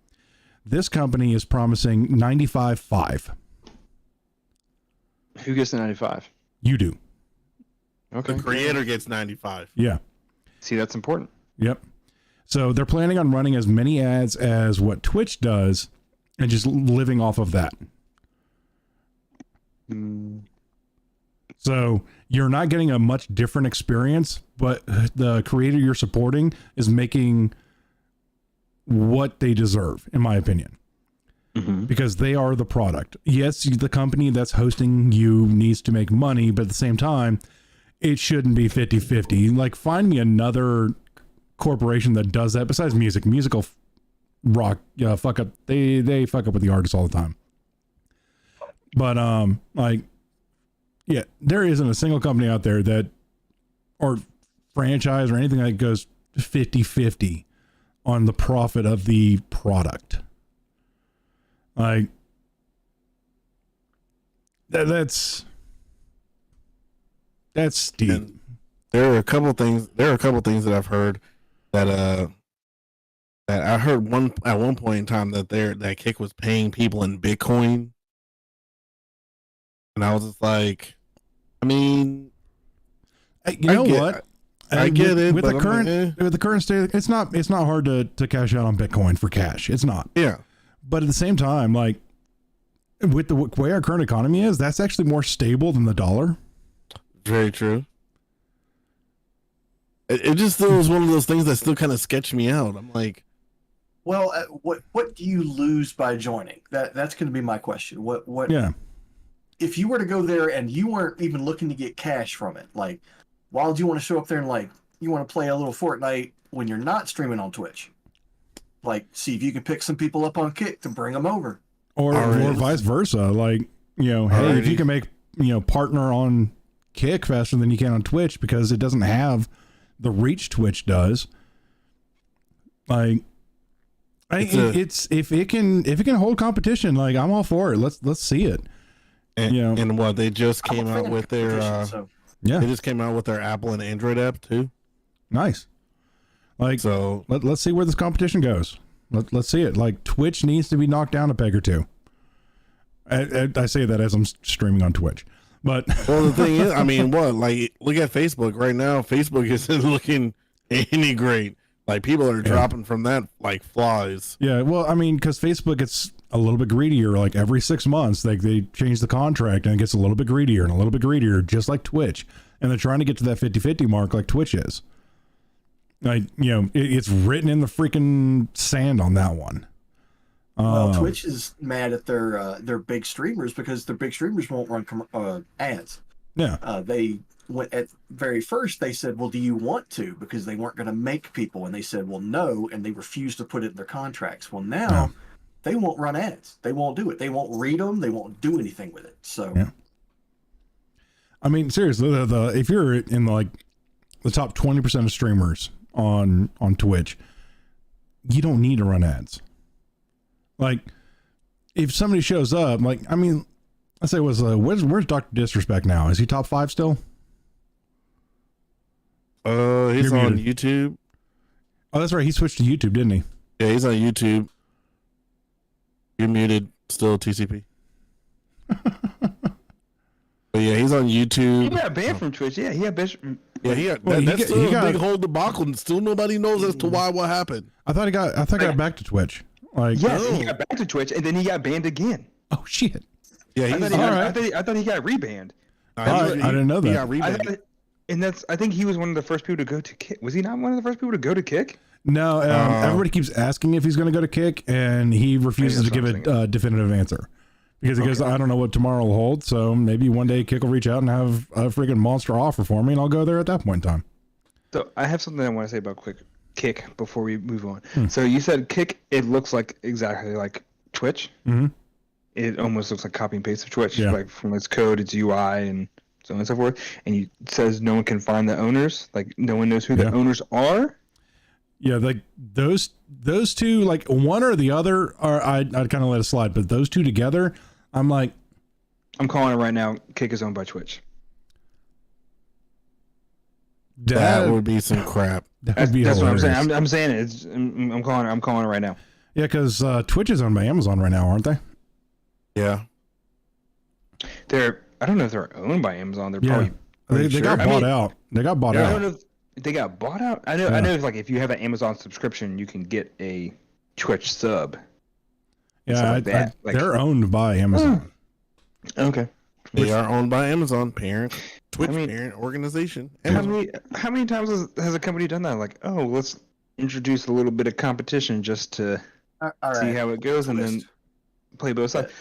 This company is promising 95-5. Who gets the 95? You do. Okay. The creator gets 95. Yeah. See, that's important. Yep. So they're planning on running as many ads as what Twitch does and just living off of that. So you're not getting a much different experience, but the creator you're supporting is making what they deserve, in my opinion, because they are the product. Yes, the company that's hosting you needs to make money, but at the same time, it shouldn't be 50-50. Like, find me another corporation that does that besides musical rock. Fuck up. They fuck up with the artists all the time. But yeah, there isn't a single company out there that, or franchise or anything that goes 50-50 on the profit of the product. Like, that's steep. And there are a couple things that I've heard that I heard at one point in time that Kick was paying people in Bitcoin. And I was just like, I mean, I get it. With the current state, it's not hard to cash out on Bitcoin for cash. It's not. Yeah. But at the same time, like, with the way our current economy is, that's actually more stable than the dollar. Very true. It just was one of those things that still kind of sketched me out. I'm like, well, what do you lose by joining? That's going to be my question. What? Yeah. If you were to go there and you weren't even looking to get cash from it, like, why would you want to show up there and, like, you want to play a little Fortnite when you're not streaming on Twitch? Like, see if you can pick some people up on Kick to bring them over. Or vice versa. Like, hey, if you can make, partner on Kick faster than you can on Twitch because it doesn't have the reach Twitch does. Like, it's if it can hold competition, like, I'm all for it. Let's see it. And what they just came out with their Yeah. They just came out with their Apple and Android app too. Nice. Like, So let's see where this competition goes. Let's see it. Like, Twitch needs to be knocked down a peg or two. I say that as I'm streaming on Twitch. But well, the thing is, I mean, what? Like, look at Facebook right now. Facebook isn't looking any great. Like, people are dropping from that like flies. yeah, well, I mean, because Facebook gets a little bit greedier. Like every 6 months, they change the contract and it gets a little bit greedier and a little bit greedier, just like Twitch. And they're trying to get to that 50-50 mark like Twitch is. Like, you know, it's written in the freaking sand on that one. Well, Twitch is mad at their big streamers because their big streamers won't run ads. Yeah. They went at very first. They said, "Well, do you want to?" Because they weren't going to make people, and they said, "Well, no," and they refused to put it in their contracts. Well, now they won't run ads. They won't do it. They won't read them. They won't do anything with it. So, yeah. I mean, seriously, if you're in like the top 20% of streamers on Twitch, you don't need to run ads. Like, if somebody shows up, like, I mean, let's say where's Dr. Disrespect now? Is he top 5 still? He's You're on muted. YouTube. Oh, that's right. He switched to YouTube, didn't he? Yeah, he's on YouTube. You're muted. Still TCP. But yeah, he's on YouTube. He got banned from Twitch. Yeah, he got banned. Yeah, he got, Well, that's he still a got- big whole debacle, and still nobody knows as to what happened. I thought he got back to Twitch. Like, Yes, No. he got back to Twitch, and then he got banned again. oh shit. Yeah, I he's thought he, all got, right. I thought he got rebanned. I didn't know He that. got I rebanned. thought, and I think he was one of the first people to go to Kick. Was he not one of the first people to go to Kick? No, everybody keeps asking if he's going to go to Kick, and he refuses to that's give what I'm a definitive answer because he goes, "I don't know what tomorrow will hold." So maybe one day Kick will reach out and have a freaking monster offer for me, and I'll go there at that point in time. So I have something I want to say about Kick before we move on. So you said Kick. It looks like exactly like Twitch. Mhm. It almost looks like copy and paste of Twitch, Yeah. like from its code, its UI, and so on and so forth. And it says no one can find the owners. Like no one knows who the owners are. Yeah, like those two, like one or the other, are I'd kind of let it slide, but those two together, I'm like, I'm calling it right now. Kick is owned by Twitch. That would be some crap. that would be That's what I'm hilarious. saying. I'm saying it. I'm calling it right now. Yeah, because Twitch is owned by Amazon right now, aren't they? Yeah. I don't know if they're owned by Amazon. They're Yeah. probably. They got bought out. They got bought I out. don't know if they got bought out. I know. Yeah. I know. If, like if you have an Amazon subscription, you can get a Twitch sub. Yeah, Stuff like that. Like- they're owned by Amazon. Okay. They are owned by Amazon, Twitch I mean- parent organization. How Amazon. many times has a company done that? Like, oh, let's introduce a little bit of competition just to all right. see how it goes, and then Twist. play both sides.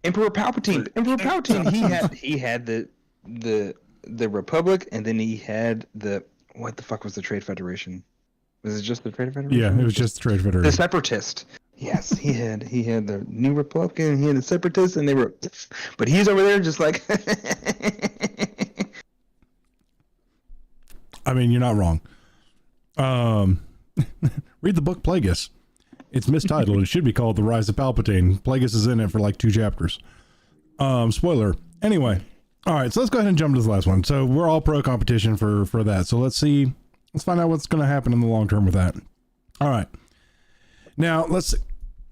Emperor Palpatine. He had the Republic, and then he had the what the fuck was the Trade Federation? Was it just the Trade Federation? Yeah, it was just the Trade The Federation. Separatist. Yes, he had the New Republican, he had the Separatists, and they were, but he's over there just like. I mean, you're not wrong. Read the book Plagueis. It's mistitled. It should be called The Rise of Palpatine. Plagueis is in it for like 2 chapters. Spoiler. Anyway, all right. So let's go ahead and jump to this last one. So we're all pro competition for that. So let's find out what's going to happen in the long term with that. All right. Now let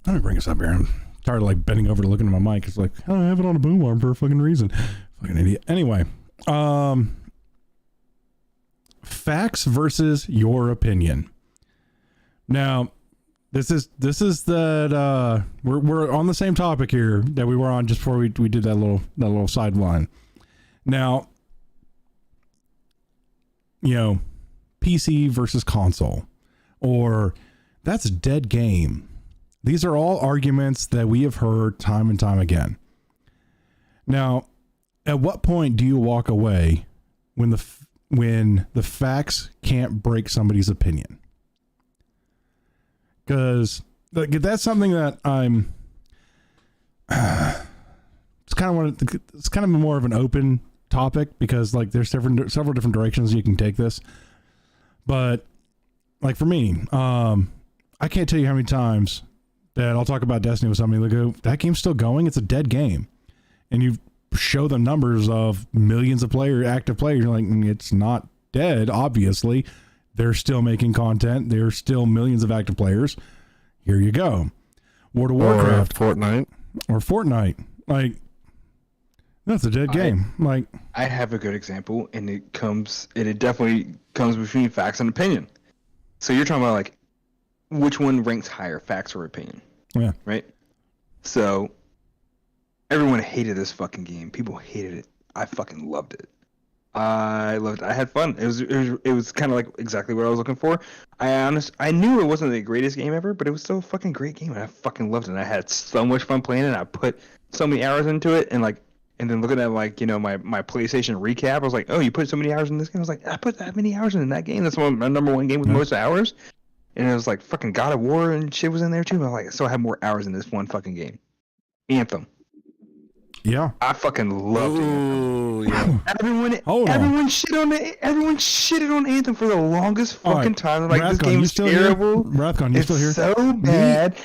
me bring this up here. I'm tired of like bending over to looking at my mic. It's like, oh, I have it on a boom arm for a fucking reason. Fucking idiot. Anyway, facts versus your opinion. Now, this is that we're on the same topic here that we were on just before we did that little sideline. Now, you know, PC versus console, or that's a dead game. These are all arguments that we have heard time and time again. Now, at what point do you walk away when the facts can't break somebody's opinion? Because that's something that I'm. It's kind of more of an open topic because like there's several different directions you can take this. But like for me, I can't tell you how many times that I'll talk about Destiny with somebody. They go, "That game's still going. It's a dead game," and you've show the numbers of millions of active players. Like, it's not dead, obviously. They're still making content. There's still millions of active players. Here you go. World of Warcraft. Or Fortnite. Like, that's a dead game. Like, I have a good example, and it definitely comes between facts and opinion. So you're talking about, like, which one ranks higher, facts or opinion? Yeah. Right? So, everyone hated this fucking game. People hated it. I fucking loved it. I loved it. I had fun. It was kind of like exactly what I was looking for. I knew it wasn't the greatest game ever, but it was still a fucking great game, and I fucking loved it. And I had so much fun playing it. I put so many hours into it, and then looking at, like, you know, my PlayStation recap, I was like, oh, you put so many hours in this game? I was like, I put that many hours in that game. That's my number one game with most hours. And it was like fucking God of War and shit was in there too. I was like, so I have more hours in this one fucking game. Anthem. yeah. I fucking loved Ooh, it. yeah. Everyone shitted on Anthem for the longest fucking right. time. Like, this Rathcon, game you is still terrible. Here? Rathcon, you It's still here? so bad.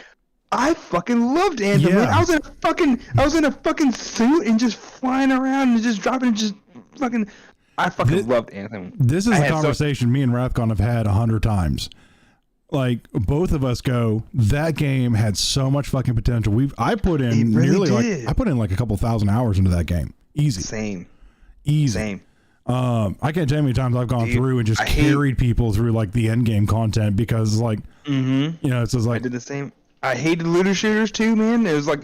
I fucking loved Anthem. Yeah. Man. I was in a fucking suit and just flying around and just dropping, just fucking. I fucking loved Anthem. This is I a had conversation me and Rathcon have had 100 times. Like, both of us go, that game had so much fucking potential. I put in It really nearly did. I put in like a couple thousand hours into that game. Easy. Same. Easy. I can't tell you how many times I've gone through and just carried people through, like, the end game content because, like, you know, it's just like, I did the same. I hated looter shooters too, man. It was like,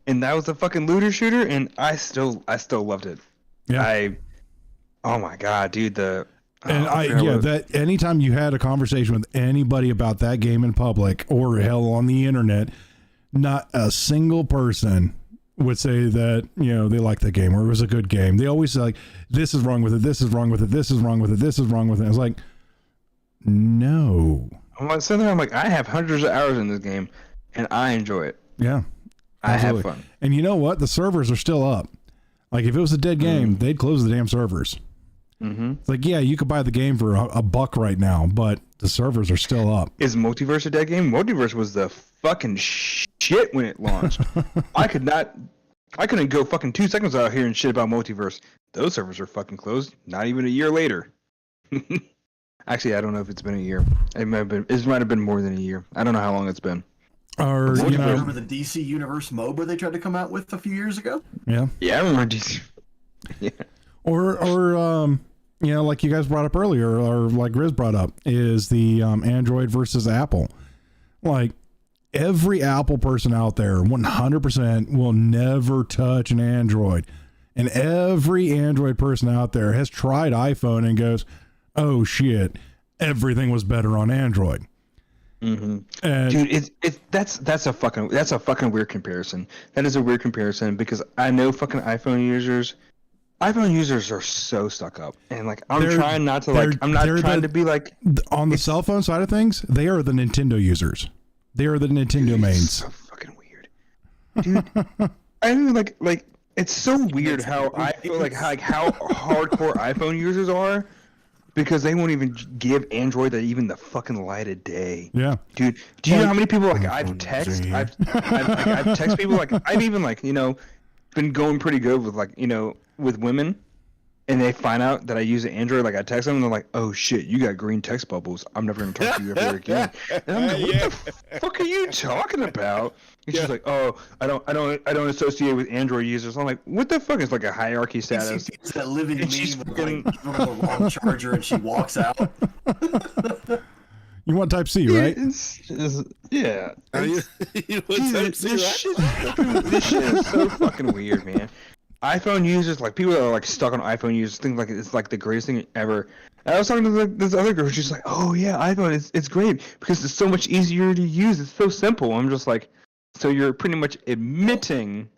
and that was a fucking looter shooter, and I still loved it. yeah. Oh my god, dude, And that anytime you had a conversation with anybody about that game in public or hell on the internet, not a single person would say that, you know, they liked the game or it was a good game. They always say, like, this is wrong with it, this is wrong with it, this is wrong with it, this is wrong with it. It's like, no. I'm like sitting there, I'm like, I have hundreds of hours in this game, and I enjoy it. Yeah. I have absolutely. fun. And you know what? The servers are still up. Like, if it was a dead game, they'd close the damn servers. Mm-hmm. It's like, yeah, you could buy the game for a buck right now, but the servers are still up. Is Multiverse a dead game? Multiverse was the fucking shit when it launched. I couldn't go fucking 2 seconds out here and shit about Multiverse. Those servers are fucking closed. Not even a year later. Actually, I don't know if it's been a year. It might have been more than a year. I don't know how long it's been. Or, you know, Remember the DC Universe MOBA they tried to come out with a few years ago? yeah. Yeah, I remember DC. Yeah. Or you know, like you guys brought up earlier, or like Grizz brought up, is the Android versus Apple. Like, every Apple person out there, 100% will never touch an Android. And every Android person out there has tried iPhone and goes, oh shit, everything was better on Android. Mm-hmm. And Dude, that's a fucking weird comparison. That is a weird comparison because I know fucking iPhone users are so stuck up, and like I'm trying not to like I'm not trying to be like on the cell phone side of things, they are the Nintendo users. They are the Nintendo mains. So fucking weird, dude. I mean, like it's so weird how I feel like how hardcore iPhone users are. Because they won't even give Android even the fucking light of day. Yeah, dude. Do you know how many people like I've text people like I've even like been going pretty good with like with women, and they find out that I use an Android. Like I text them and they're like, "Oh shit, you got green text bubbles. I'm never gonna talk to you ever again." And I'm like, "What the fuck are you talking about?" And she's like, "Oh, I don't associate with Android users." I'm like, "What the fuck is like a hierarchy status?" It's that living meme she's with fucking- like, give her the wrong charger and she walks out. you want Type C, right? Yeah. You Dude, this shit is so fucking weird, man. iPhone users, like people that are like stuck on iPhone users, think like it's like the greatest thing ever. And I was talking to this other girl, she's like, "Oh yeah, iPhone, it's great because it's so much easier to use. It's so simple." I'm just like, so you're pretty much admitting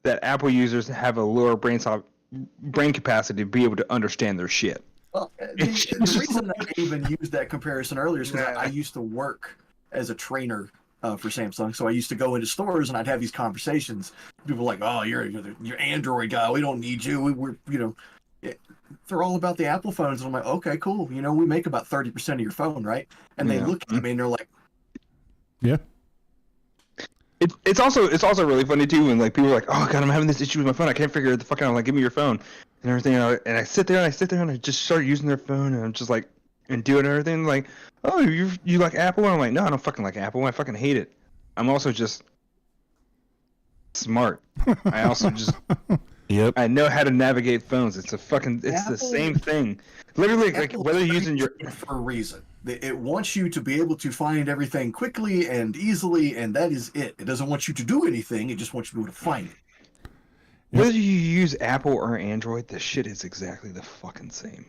that Apple users have a lower brain capacity to be able to understand their shit. Well, the reason I even used that comparison earlier is because I used to work as a trainer for Samsung, so I used to go into stores and I'd have these conversations. People were like, "Oh, you're Android guy. We don't need you. We're they're all about the Apple phones." And I'm like, "Okay, cool. We make about 30% of your phone, right?" And they look at me and they're like, Yeah. It's also really funny too when like people are like, oh god, I'm having this issue with my phone. I can't figure it the fuck out. I'm like, give me your phone and everything. And I sit there and I just start using their phone and I'm just like and doing everything like, oh you like Apple? And I'm like, no, I don't fucking like Apple. I fucking hate it. I'm also just smart. I also just Yep. I know how to navigate phones. It's the same thing. Literally, like Apple whether is you're using your for a reason. It wants you to be able to find everything quickly and easily, and that is it. It doesn't want you to do anything. It just wants you to be able to find it. whether you use Apple or Android, the shit is exactly the fucking same.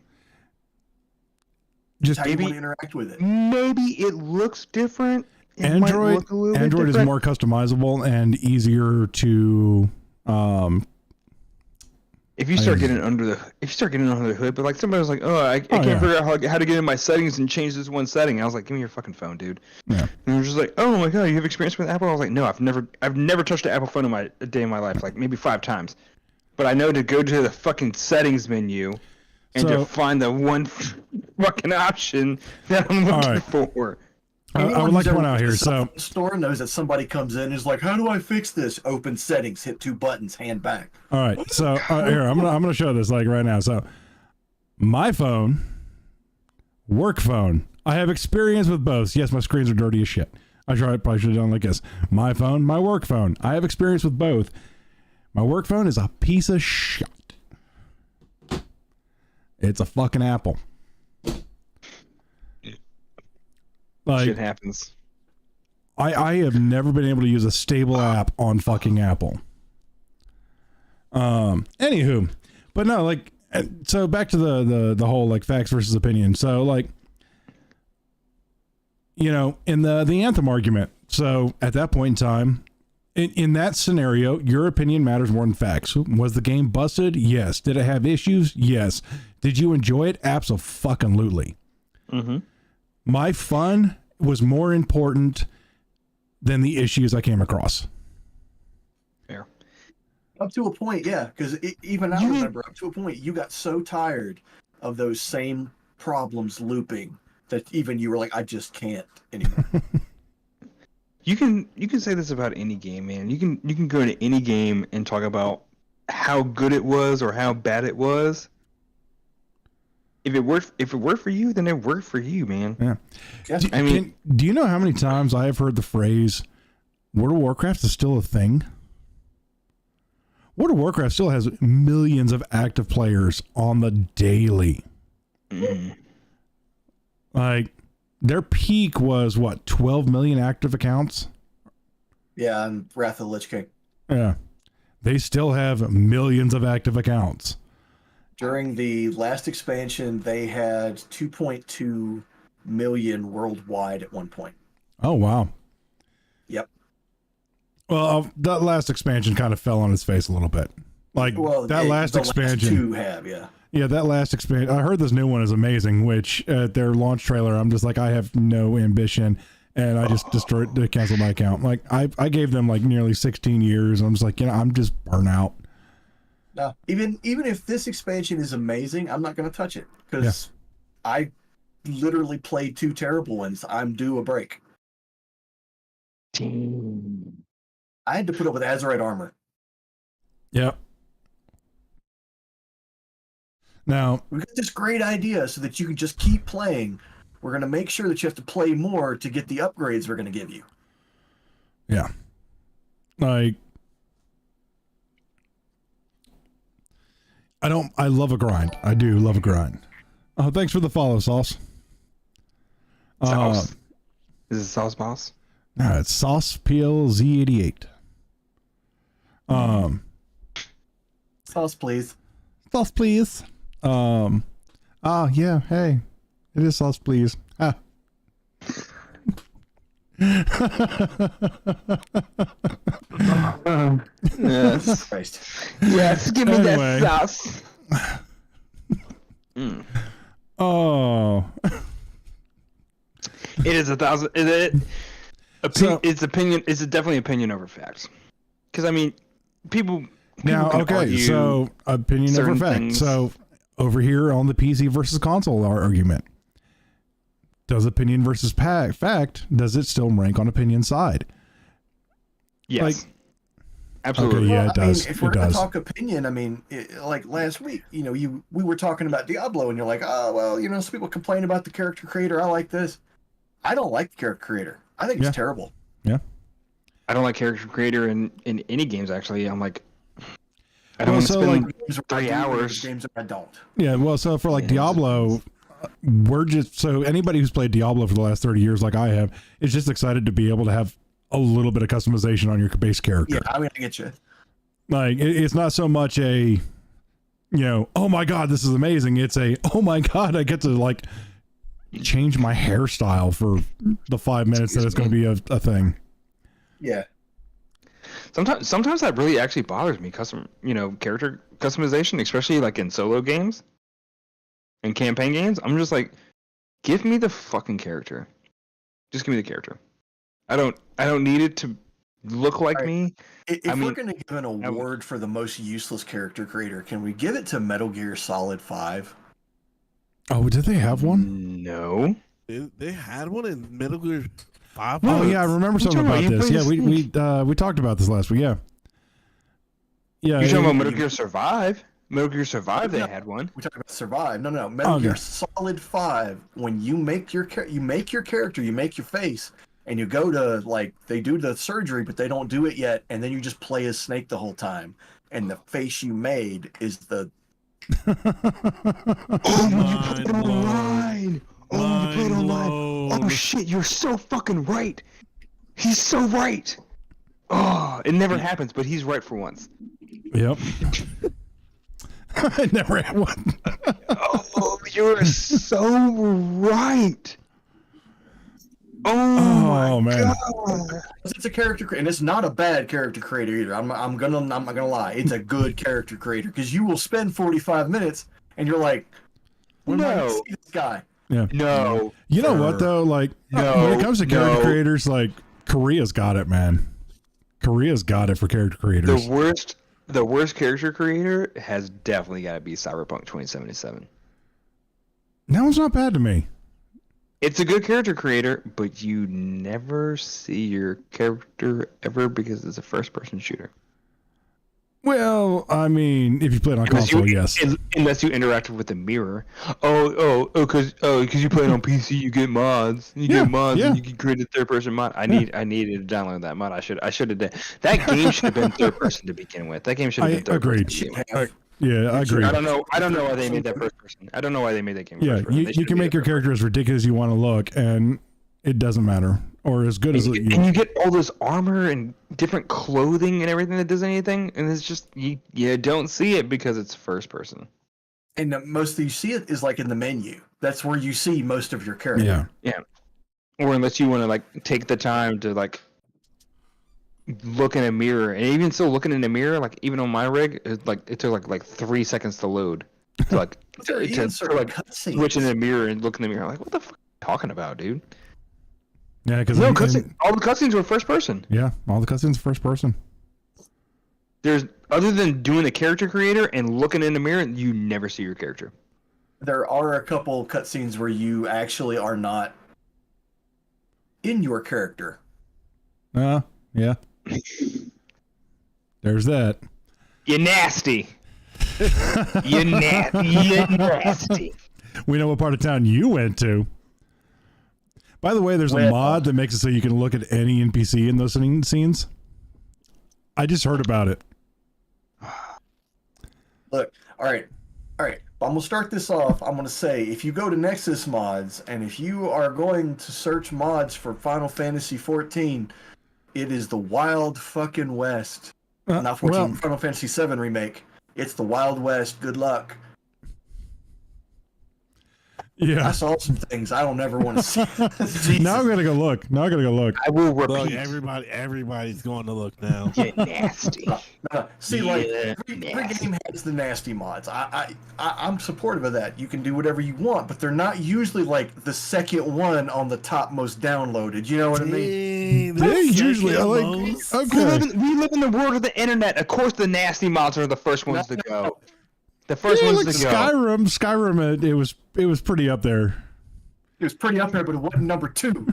Just How you maybe- want to interact with it. Maybe it looks different. It might look a little bit Android is different. more customizable and easier to If you start getting under the hood, but like somebody was like, oh, I can't yeah. figure out how to get in my settings and change this one setting. And I was like, give me your fucking phone, dude. Yeah. And they're just like, oh my god, you have experience with Apple? I was like, no, I've never touched an Apple phone in a day in my life, like maybe 5 times. But I know to go to the fucking settings menu and So- to find the one fucking option that I'm looking right. for. I would like to point out here. So the store knows that somebody comes in and is like, how do I fix this? Open settings, hit 2 buttons, hand back. all right, so here I'm gonna show this like right now. So my phone, work phone. I have experience with both. Yes, my screens are dirty as shit. Probably should have done like this. My phone, my work phone. I have experience with both. My work phone is a piece of shit. It's a fucking Apple. Like, Shit happens. I have never been able to use a stable app on fucking Apple. Anywho, but no, like, so back to the whole like facts versus opinion. So like, you know, in the Anthem argument. So at that point in time, in that scenario, your opinion matters more than facts. Was the game busted? Yes. Did it have issues? Yes. Did you enjoy it? Abso-fucking-lutely. Mm-hmm. My fun was more important than the issues I came across. Fair. Up to a point, yeah. Because even I remember, up to a point, you got so tired of those same problems looping that even you were like, I just can't anymore. You can say this about any game, man. You can go into any game and talk about how good it was or how bad it was. If it worked for you, then it worked for you, man. Yeah. Yeah. I mean, Do you know how many times I have heard the phrase World of Warcraft is still a thing? World of Warcraft still has millions of active players on the daily. Like, their peak was what, 12 million active accounts? Yeah, and Wrath of the Lich King. Yeah. They still have millions of active accounts. During the last expansion, they had 2.2 million worldwide at one point. Oh, wow. Yep. Well, that last expansion kind of fell on its face a little bit. Like, that last expansion. Last 2 have, yeah. Yeah, that last expansion. I heard this new one is amazing, which at their launch trailer, I'm just like, I have no ambition. And I just canceled my account. Like, I gave them like nearly 16 years. I'm just like, you know, I'm just burnt out. No, even if this expansion is amazing, I'm not going to touch it because I literally played 2 terrible ones. I'm due a break. I had to put up with Azerite armor. Yep. Now, We got this great idea so that you can just keep playing. We're going to make sure that you have to play more to get the upgrades we're going to give you. yeah. Like, I love a grind. I do love a grind. Oh, thanks for the follow, Sauce. Sauce. Is it Sauce Boss? No, it's Sauce PLZ88. Sauce, please. Sauce, please. Yeah, hey. It is sauce, please. Ah. Yes. Christ. Yes, give me Anyway. that sauce. Oh. It is 1,000. Is it? So- It's opinion. It's definitely opinion over facts. Because I mean, people Now, can okay, argue so opinion over certain fact. things. So over here on the PC versus console argument, does opinion versus fact, does it still rank on opinion side? Yes. Like, Absolutely. Okay, yeah, Well, it does. If we're It gonna does. talk opinion, like last week, we were talking about Diablo, and you're like, oh well, some people complain about the character creator. I like this. I don't like the character creator. I think Yeah. it's terrible. I don't like character creator in any games. Actually, I'm like, I don't Well, want to so, spend like, Games where I 3 do, hours. Games where I don't. Yeah, well, so for like Yeah. Diablo, we're just so anybody who's played Diablo for the last 30 years, like I have, is just excited to be able to have a little bit of customization on your base character. Yeah, I get you. Like it's not so much a, oh my god, this is amazing. It's a, oh my god, I get to like change my hairstyle for the 5 minutes that it's going to be a thing. Yeah. Sometimes that really actually bothers me. Character customization, especially like in solo games and campaign games. I'm just like, give me the fucking character. Just give me the character. I don't need it to look like Right. me. If I mean, we're gonna give an award for the most useless character creator, can we give it to Metal Gear Solid 5? Oh, did they have one? No. They had one in Metal Gear 5. Oh yeah, I remember What something you talking about about? this. You Yeah, we talked about this last week. Yeah. Yeah. You're talking about it- Metal Gear Survive? Metal Gear Survive, they No. had one. We talk about Survive. No. Metal Okay. Gear Solid 5. When you make your character, you make your face, and you go to they do the surgery, but they don't do it yet, and then you just play as Snake the whole time, and the face you made is the. Oh, when you play it Mind blown. online. Oh, you play it Mind online. Oh blown. shit, you're so fucking right. He's so right. Oh, it never happens, but he's right for once. Yep. I never had one. Oh, you're so right. Oh, Oh my man. God. It's a character, and it's not a bad character creator either. I'm not gonna lie. It's a good character creator because you will spend 45 minutes, and you're like, when am I gonna No. see this guy? Yeah. No. You know what though? Like when it comes to character no. creators, like Korea's got it, man. Korea's got it for character creators. The worst character creator has definitely got to be Cyberpunk 2077. That one's not bad to me. It's a good character creator, but you never see your character ever because it's a first-person shooter. Well, I mean, if you play it on console, yes. Unless you interacted with the mirror. Because you play it on PC, you get mods. You Yeah, get mods, yeah. and you can create a third-person mod. I needed to download that mod. I should have done. That game should have been third-person to begin with. That game should have been third-person. agreed. to begin with. Yeah, I agree. I don't know why they made that first-person. I don't know why they made that game. Yeah, first-person. They you should can have make made your it character as ridiculous as you want to look, and it doesn't matter, or as good as And you. you, and you get all this armor and different clothing and everything that does anything, and it's just you don't see it because it's first person. And most of you see it is like in the menu. That's where you see most of your character. Yeah, Or unless you want to like take the time to like look in a mirror, and even still looking in a mirror, like even on my rig, it took like 3 seconds to load. To like There are even certain like cutscenes. switch in the mirror and look in the mirror, like what the fuck are you talking about, dude? yeah, because No, all the cutscenes were first person. yeah, all the cutscenes first person. There's other than doing the character creator and looking in the mirror, you never see your character. There are a couple cutscenes where you actually are not in your character. Yeah. There's that. You're nasty. You're nasty. We know what part of town you went to. By the way, there's a Well- mod that makes it so you can look at any NPC in those scenes. I just heard about it. Look, all right. I'm gonna start this off. I'm gonna say if you go to Nexus Mods and if you are going to search mods for Final Fantasy 14, it is the Wild fucking West. Not 14, well, Final Fantasy 7 remake. It's the Wild West. Good luck. I yeah. saw some things I don't ever want to see. Jesus. Now I'm gonna go look. I will Look, repeat. everybody's going to look now. You're nasty. No, see, Yeah, like every nasty. game has the nasty mods. I'm supportive of that. You can do whatever you want, but they're not usually like the second one on the top most downloaded. You know what I mean? They usually are like We okay. live in the world of the internet. Of course, the nasty mods are the first ones to go. The first Yeah, ones like to go. Skyrim, it was pretty up there. It was pretty up there, but it wasn't number 2.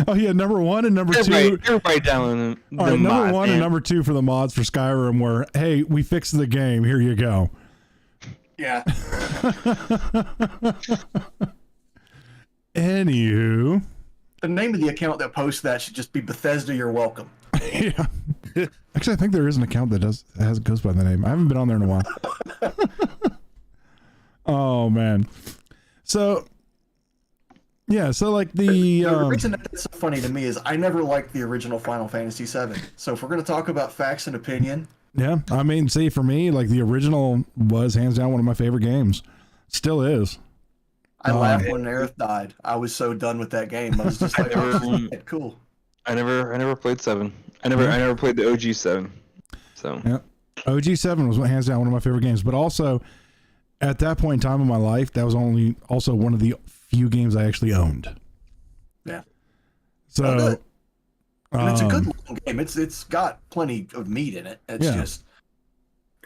Oh yeah, number 1 and number 2. Everybody downloading the All right, number mods, 1 man. and number 2 for the mods for Skyrim were, hey, we fixed the game. Here you go. Yeah. Anywho, The name of the account that posts that should just be Bethesda. You're welcome. yeah. Actually, I think there is an account that goes by the name. I haven't been on there in a while. Oh man. So yeah, so like the reason that's so funny to me is I never liked the original Final Fantasy VII. So if we're going to talk about facts and opinion, yeah, I mean, see, for me, like the original was hands down one of my favorite games. Still is. I laughed when Aerith died. I was so done with that game. I was just like, oh, cool. I never played 7. I never played the OG 7. So yeah, OG 7 was hands down one of my favorite games. But also, at that point in time in my life, that was also one of the few games I actually owned. Yeah. So, and it's a good long game. It's got plenty of meat in it. It's just,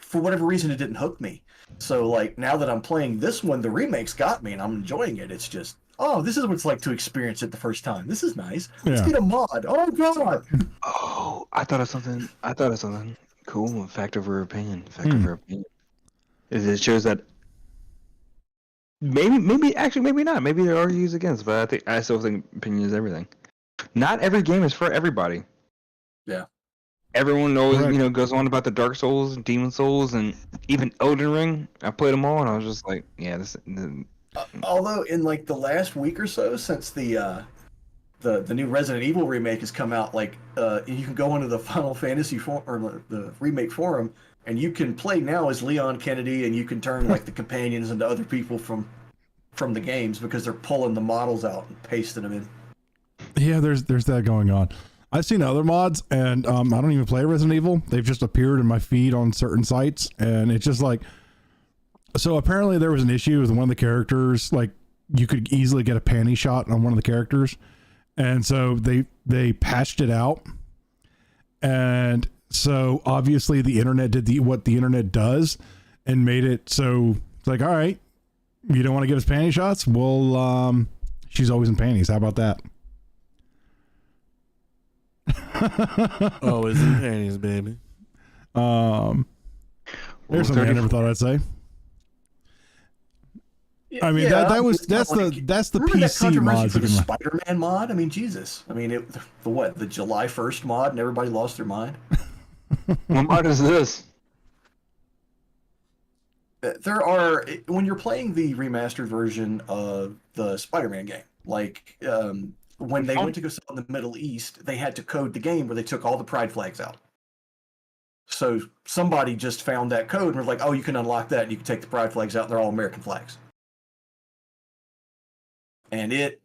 for whatever reason, it didn't hook me. So like now that I'm playing this one, the remake's got me and I'm enjoying it. It's just, oh, this is what it's like to experience it the first time. This is nice. Let's get a mod. Oh god. Oh, I thought of something cool. Fact over opinion. Is it shows that maybe not. Maybe there are use against, but I still think opinion is everything. Not every game is for everybody. Yeah. Everyone knows, Correct. goes on about the Dark Souls, Demon Souls, and even Elden Ring. I played them all, and I was just like, yeah, this. Although in like the last week or so, since the new Resident Evil remake has come out, like you can go onto the Final Fantasy or the remake forum, and you can play now as Leon Kennedy, and you can turn like the companions into other people from the games because they're pulling the models out and pasting them in. Yeah, there's that going on. I've seen other mods, and I don't even play Resident Evil. They've just appeared in my feed on certain sites, and it's just like, so apparently there was an issue with one of the characters. Like you could easily get a panty shot on one of the characters, and so they patched it out, and so obviously the internet did what the internet does, and made it so it's like, all right, you don't want to give us panty shots? Well, she's always in panties. How about that? Always in panties, baby. There's something I never thought I'd say. I mean, that's the PC mods. For the Spider-Man mod. I mean, Jesus. I mean, the July 1st mod, and everybody lost their mind. What mod is this? There are, when you're playing the remastered version of the Spider-Man game, like when they went to go sell in the Middle East, they had to code the game where they took all the pride flags out. So somebody just found that code and was like, oh, you can unlock that and you can take the pride flags out and they're all American flags. And it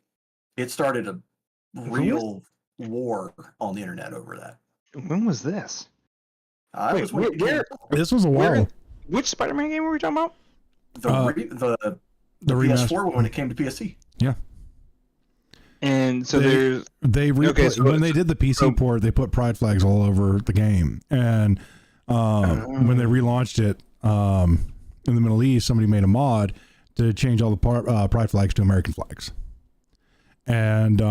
started a real war on the internet over that. When was this? This was a while. Which Spider-Man game were we talking about? The PS4 when it came to PSC. Yeah. And so when they did the PC port, they put pride flags all over the game. And when they relaunched it in the Middle East, somebody made a mod to change all the pride flags to American flags. And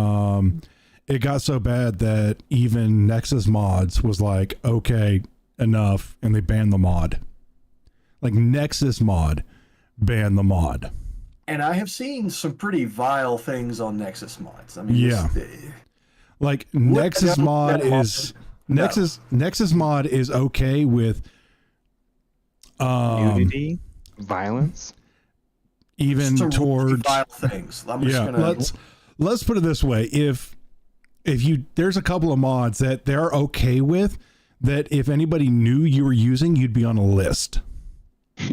it got so bad that even Nexus mods was like, okay, enough, and they banned the mod. Like Nexus mod banned the mod. And I have seen some pretty vile things on Nexus mods. I mean, yeah, like Nexus mod is Nexus mod is okay with nudity, violence, even towards vile things. I'm just gonna... let's put it this way: if you there's a couple of mods that they're okay with, that if anybody knew you were using, you'd be on a list.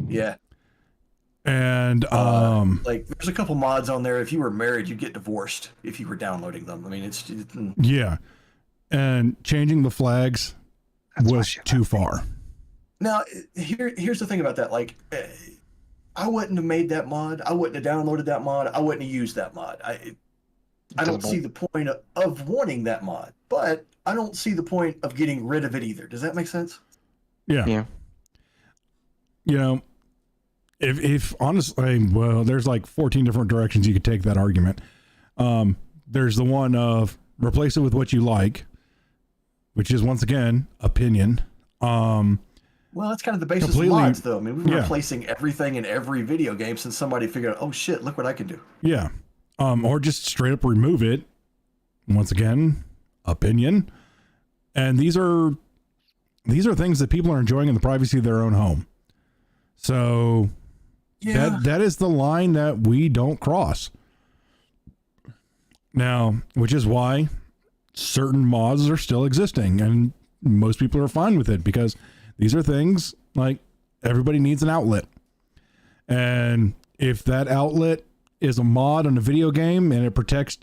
Yeah. And like there's a couple mods on there. If you were married, you'd get divorced if you were downloading them. I mean, it's yeah. And changing the flags was too far. Now, here's the thing about that. Like, I wouldn't have made that mod. I wouldn't have downloaded that mod. I wouldn't have used that mod. I don't see the point of wanting that mod, but I don't see the point of getting rid of it either. Does that make sense? Yeah. Yeah. You know, If honestly, well, there's like 14 different directions you could take that argument. There's the one of replace it with what you like, which is once again opinion. Well, that's kind of the basis of Completely- mods, though. I mean, we've been yeah. replacing everything in every video game since somebody figured out, oh shit, look what I can do. Yeah. Or just straight up remove it. Once again, opinion. And these are things that people are enjoying in the privacy of their own home. So that is the line that we don't cross. Now, which is why certain mods are still existing and most people are fine with it, because these are things like everybody needs an outlet. And if that outlet is a mod on a video game and it protects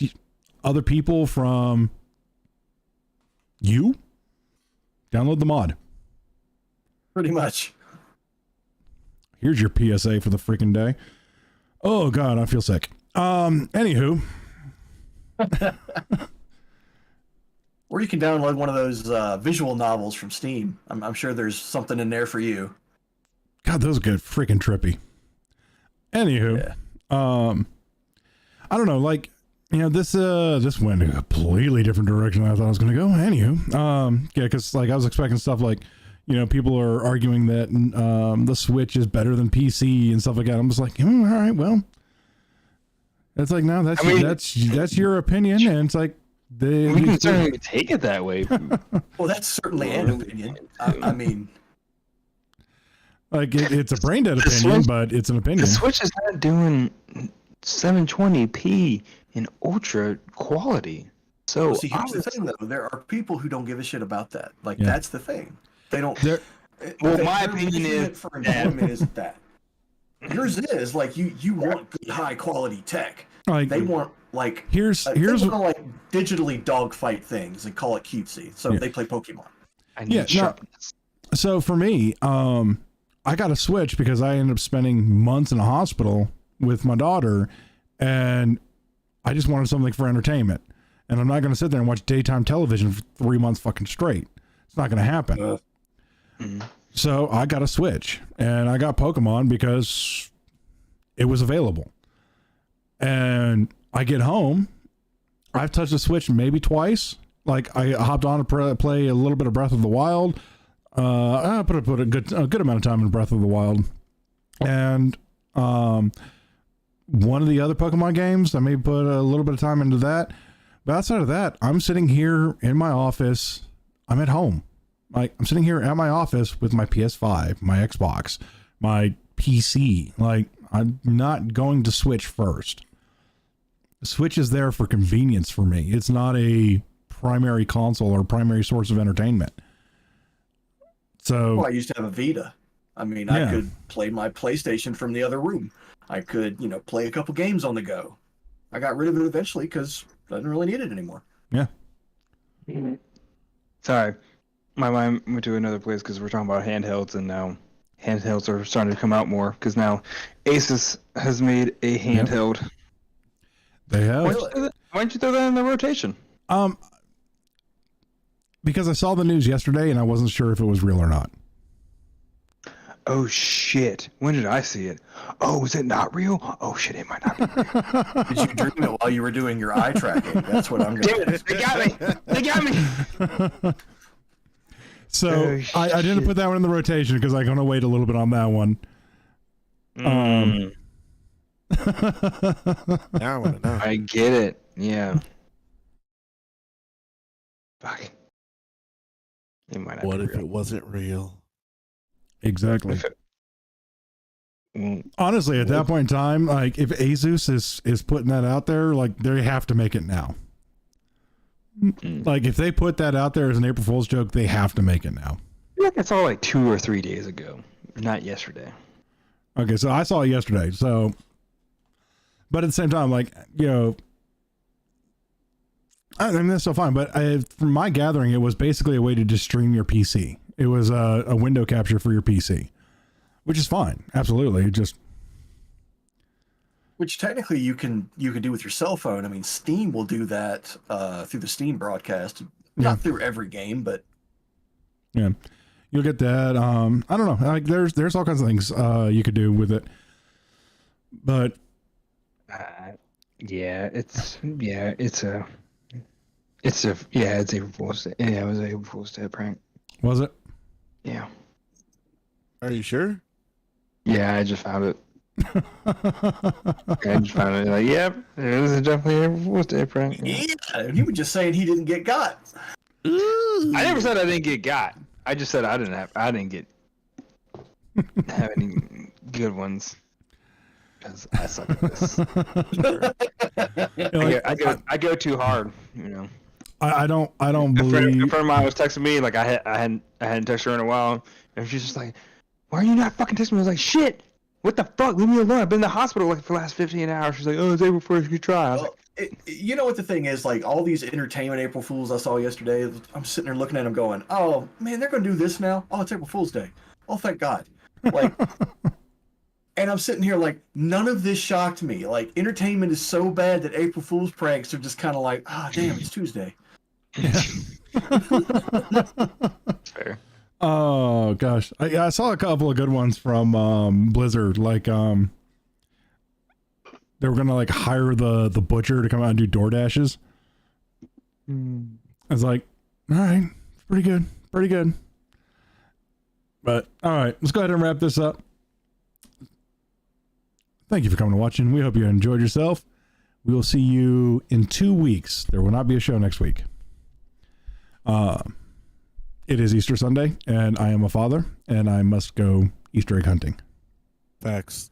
other people from you, download the mod. Pretty much. Here's your PSA for the freaking day. Oh God, I feel sick. Anywho. Or you can download one of those visual novels from Steam. I'm sure there's something in there for you. God, those get freaking trippy. Anywho, I don't know, like, you know, this went in a completely different direction than I thought it was going to go. Anywho, yeah, because like I was expecting stuff like, you know, people are arguing that the Switch is better than PC and stuff like that. I'm just like, all right, well, it's like, no, that's your opinion, and it's like we can certainly take it that way. Well, that's certainly an opinion. I mean, like it's a brain dead opinion, Switch, but it's an opinion. The Switch is not doing 720p in ultra quality. So see, here's the thing, though. There are people who don't give a shit about that. Like, Yeah. that's the thing. They don't. Well, my opinion is for enjoyment isn't that. Yours is like you want good, high quality tech. Like They want like here's they want to like digitally dogfight things and call it cutesy. So Yeah. they play Pokemon. I need Yeah, no. sharpness. So for me, I got a Switch because I ended up spending months in a hospital with my daughter, and I just wanted something for entertainment. And I'm not going to sit there and watch daytime television for 3 months fucking straight. It's not going to happen. So I got a Switch, and I got Pokemon because it was available. And I get home, I've touched the Switch maybe twice. Like I hopped on to play a little bit of Breath of the Wild. I put a good amount of time in Breath of the Wild, and one of the other Pokemon games, I may put a little bit of time into that. But outside of that, I'm sitting here in my office. I'm at home. Like I'm sitting here at my office with my PS5, my Xbox, my PC. Like I'm not going to Switch first. The Switch is there for convenience for me. It's not a primary console or primary source of entertainment. So Well, I used to have a Vita. I mean, Yeah. I could play my PlayStation from the other room. I could, play a couple games on the go. I got rid of it eventually because I didn't really need it anymore. yeah. Sorry, my mind went to another place because we're talking about handhelds, and now handhelds are starting to come out more because now Asus has made a handheld. They have. Why don't you throw that in the rotation? Because I saw the news yesterday and I wasn't sure if it was real or not. Oh shit! When did I see it? Oh, is it not real? Oh shit! It might not be real. Did you dream it while you were doing your eye tracking? That's what I'm going Damn it! They got me! They got me! So Oh, I didn't shit. put that one in the rotation because I'm going to wait a little bit on that one. Mm, Now I want to know. I get it. Yeah. Fuck. It might not What be if real. it wasn't real? Exactly. If it- Mm, Honestly, at that point in time, like if Asus is putting that out there, like they have to make it now. mm. Like if they put that out there as an April Fool's joke, they have to make it now. I feel like that's all like 2 or 3 days ago, not yesterday. Okay, so I saw it yesterday. So, but at the same time, like I mean that's still fine. But from my gathering, it was basically a way to just stream your PC. It was a window capture for your PC, which is fine. Absolutely, it just Which technically you can do with your cell phone. I mean, Steam will do that through the Steam broadcast. Not through every game, but yeah, you'll get that. I don't know. Like there's all kinds of things you could do with it. But it's April Fool's Day. Yeah, it was April Fool's Day prank. was it? Yeah. Are you sure? Yeah, I just found it. I just found it. Like, yep, it was definitely April Fool's Day prank. Yeah. Yeah, he was just saying he didn't get got. I never said I didn't get got. I just said I didn't have any good ones. Because I suck at this. I go too hard, you know. I don't A believe. friend of mine was texting me like I hadn't texted her in a while, and she's just like, "Why are you not fucking texting me?" I was like, "Shit, what the fuck? Leave me alone. I've been in the hospital like for the last 15 hours." She's like, "Oh, it's April 1st. You try." I was like, You know what the thing is? Like all these entertainment April Fools I saw yesterday, I'm sitting there looking at them going, "Oh man, they're gonna do this now. Oh, it's April Fool's Day. Oh, thank God." Like, and I'm sitting here like none of this shocked me. Like entertainment is so bad that April Fool's pranks are just kind of like, "Ah, damn, it's Tuesday." fair. Oh gosh, I saw a couple of good ones from Blizzard. Like they were gonna like hire the butcher to come out and do door dashes. I was like, all right, pretty good, pretty good. But all right, let's go ahead and wrap this up. Thank you for coming and watching. We hope you enjoyed yourself. We will see you in 2 weeks. There will not be a show next week. It is Easter Sunday, and I am a father, and I must go Easter egg hunting. Facts.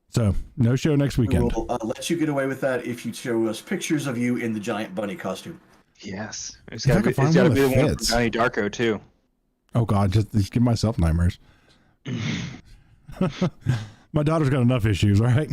So, no show next weekend. We'll let you get away with that if you show us pictures of you in the giant bunny costume. Yes, it's If I gotta can be, find it's gotta one be that the one from fits. Donnie Darko too. Oh God, just give myself nightmares. My daughter's got enough issues, all right?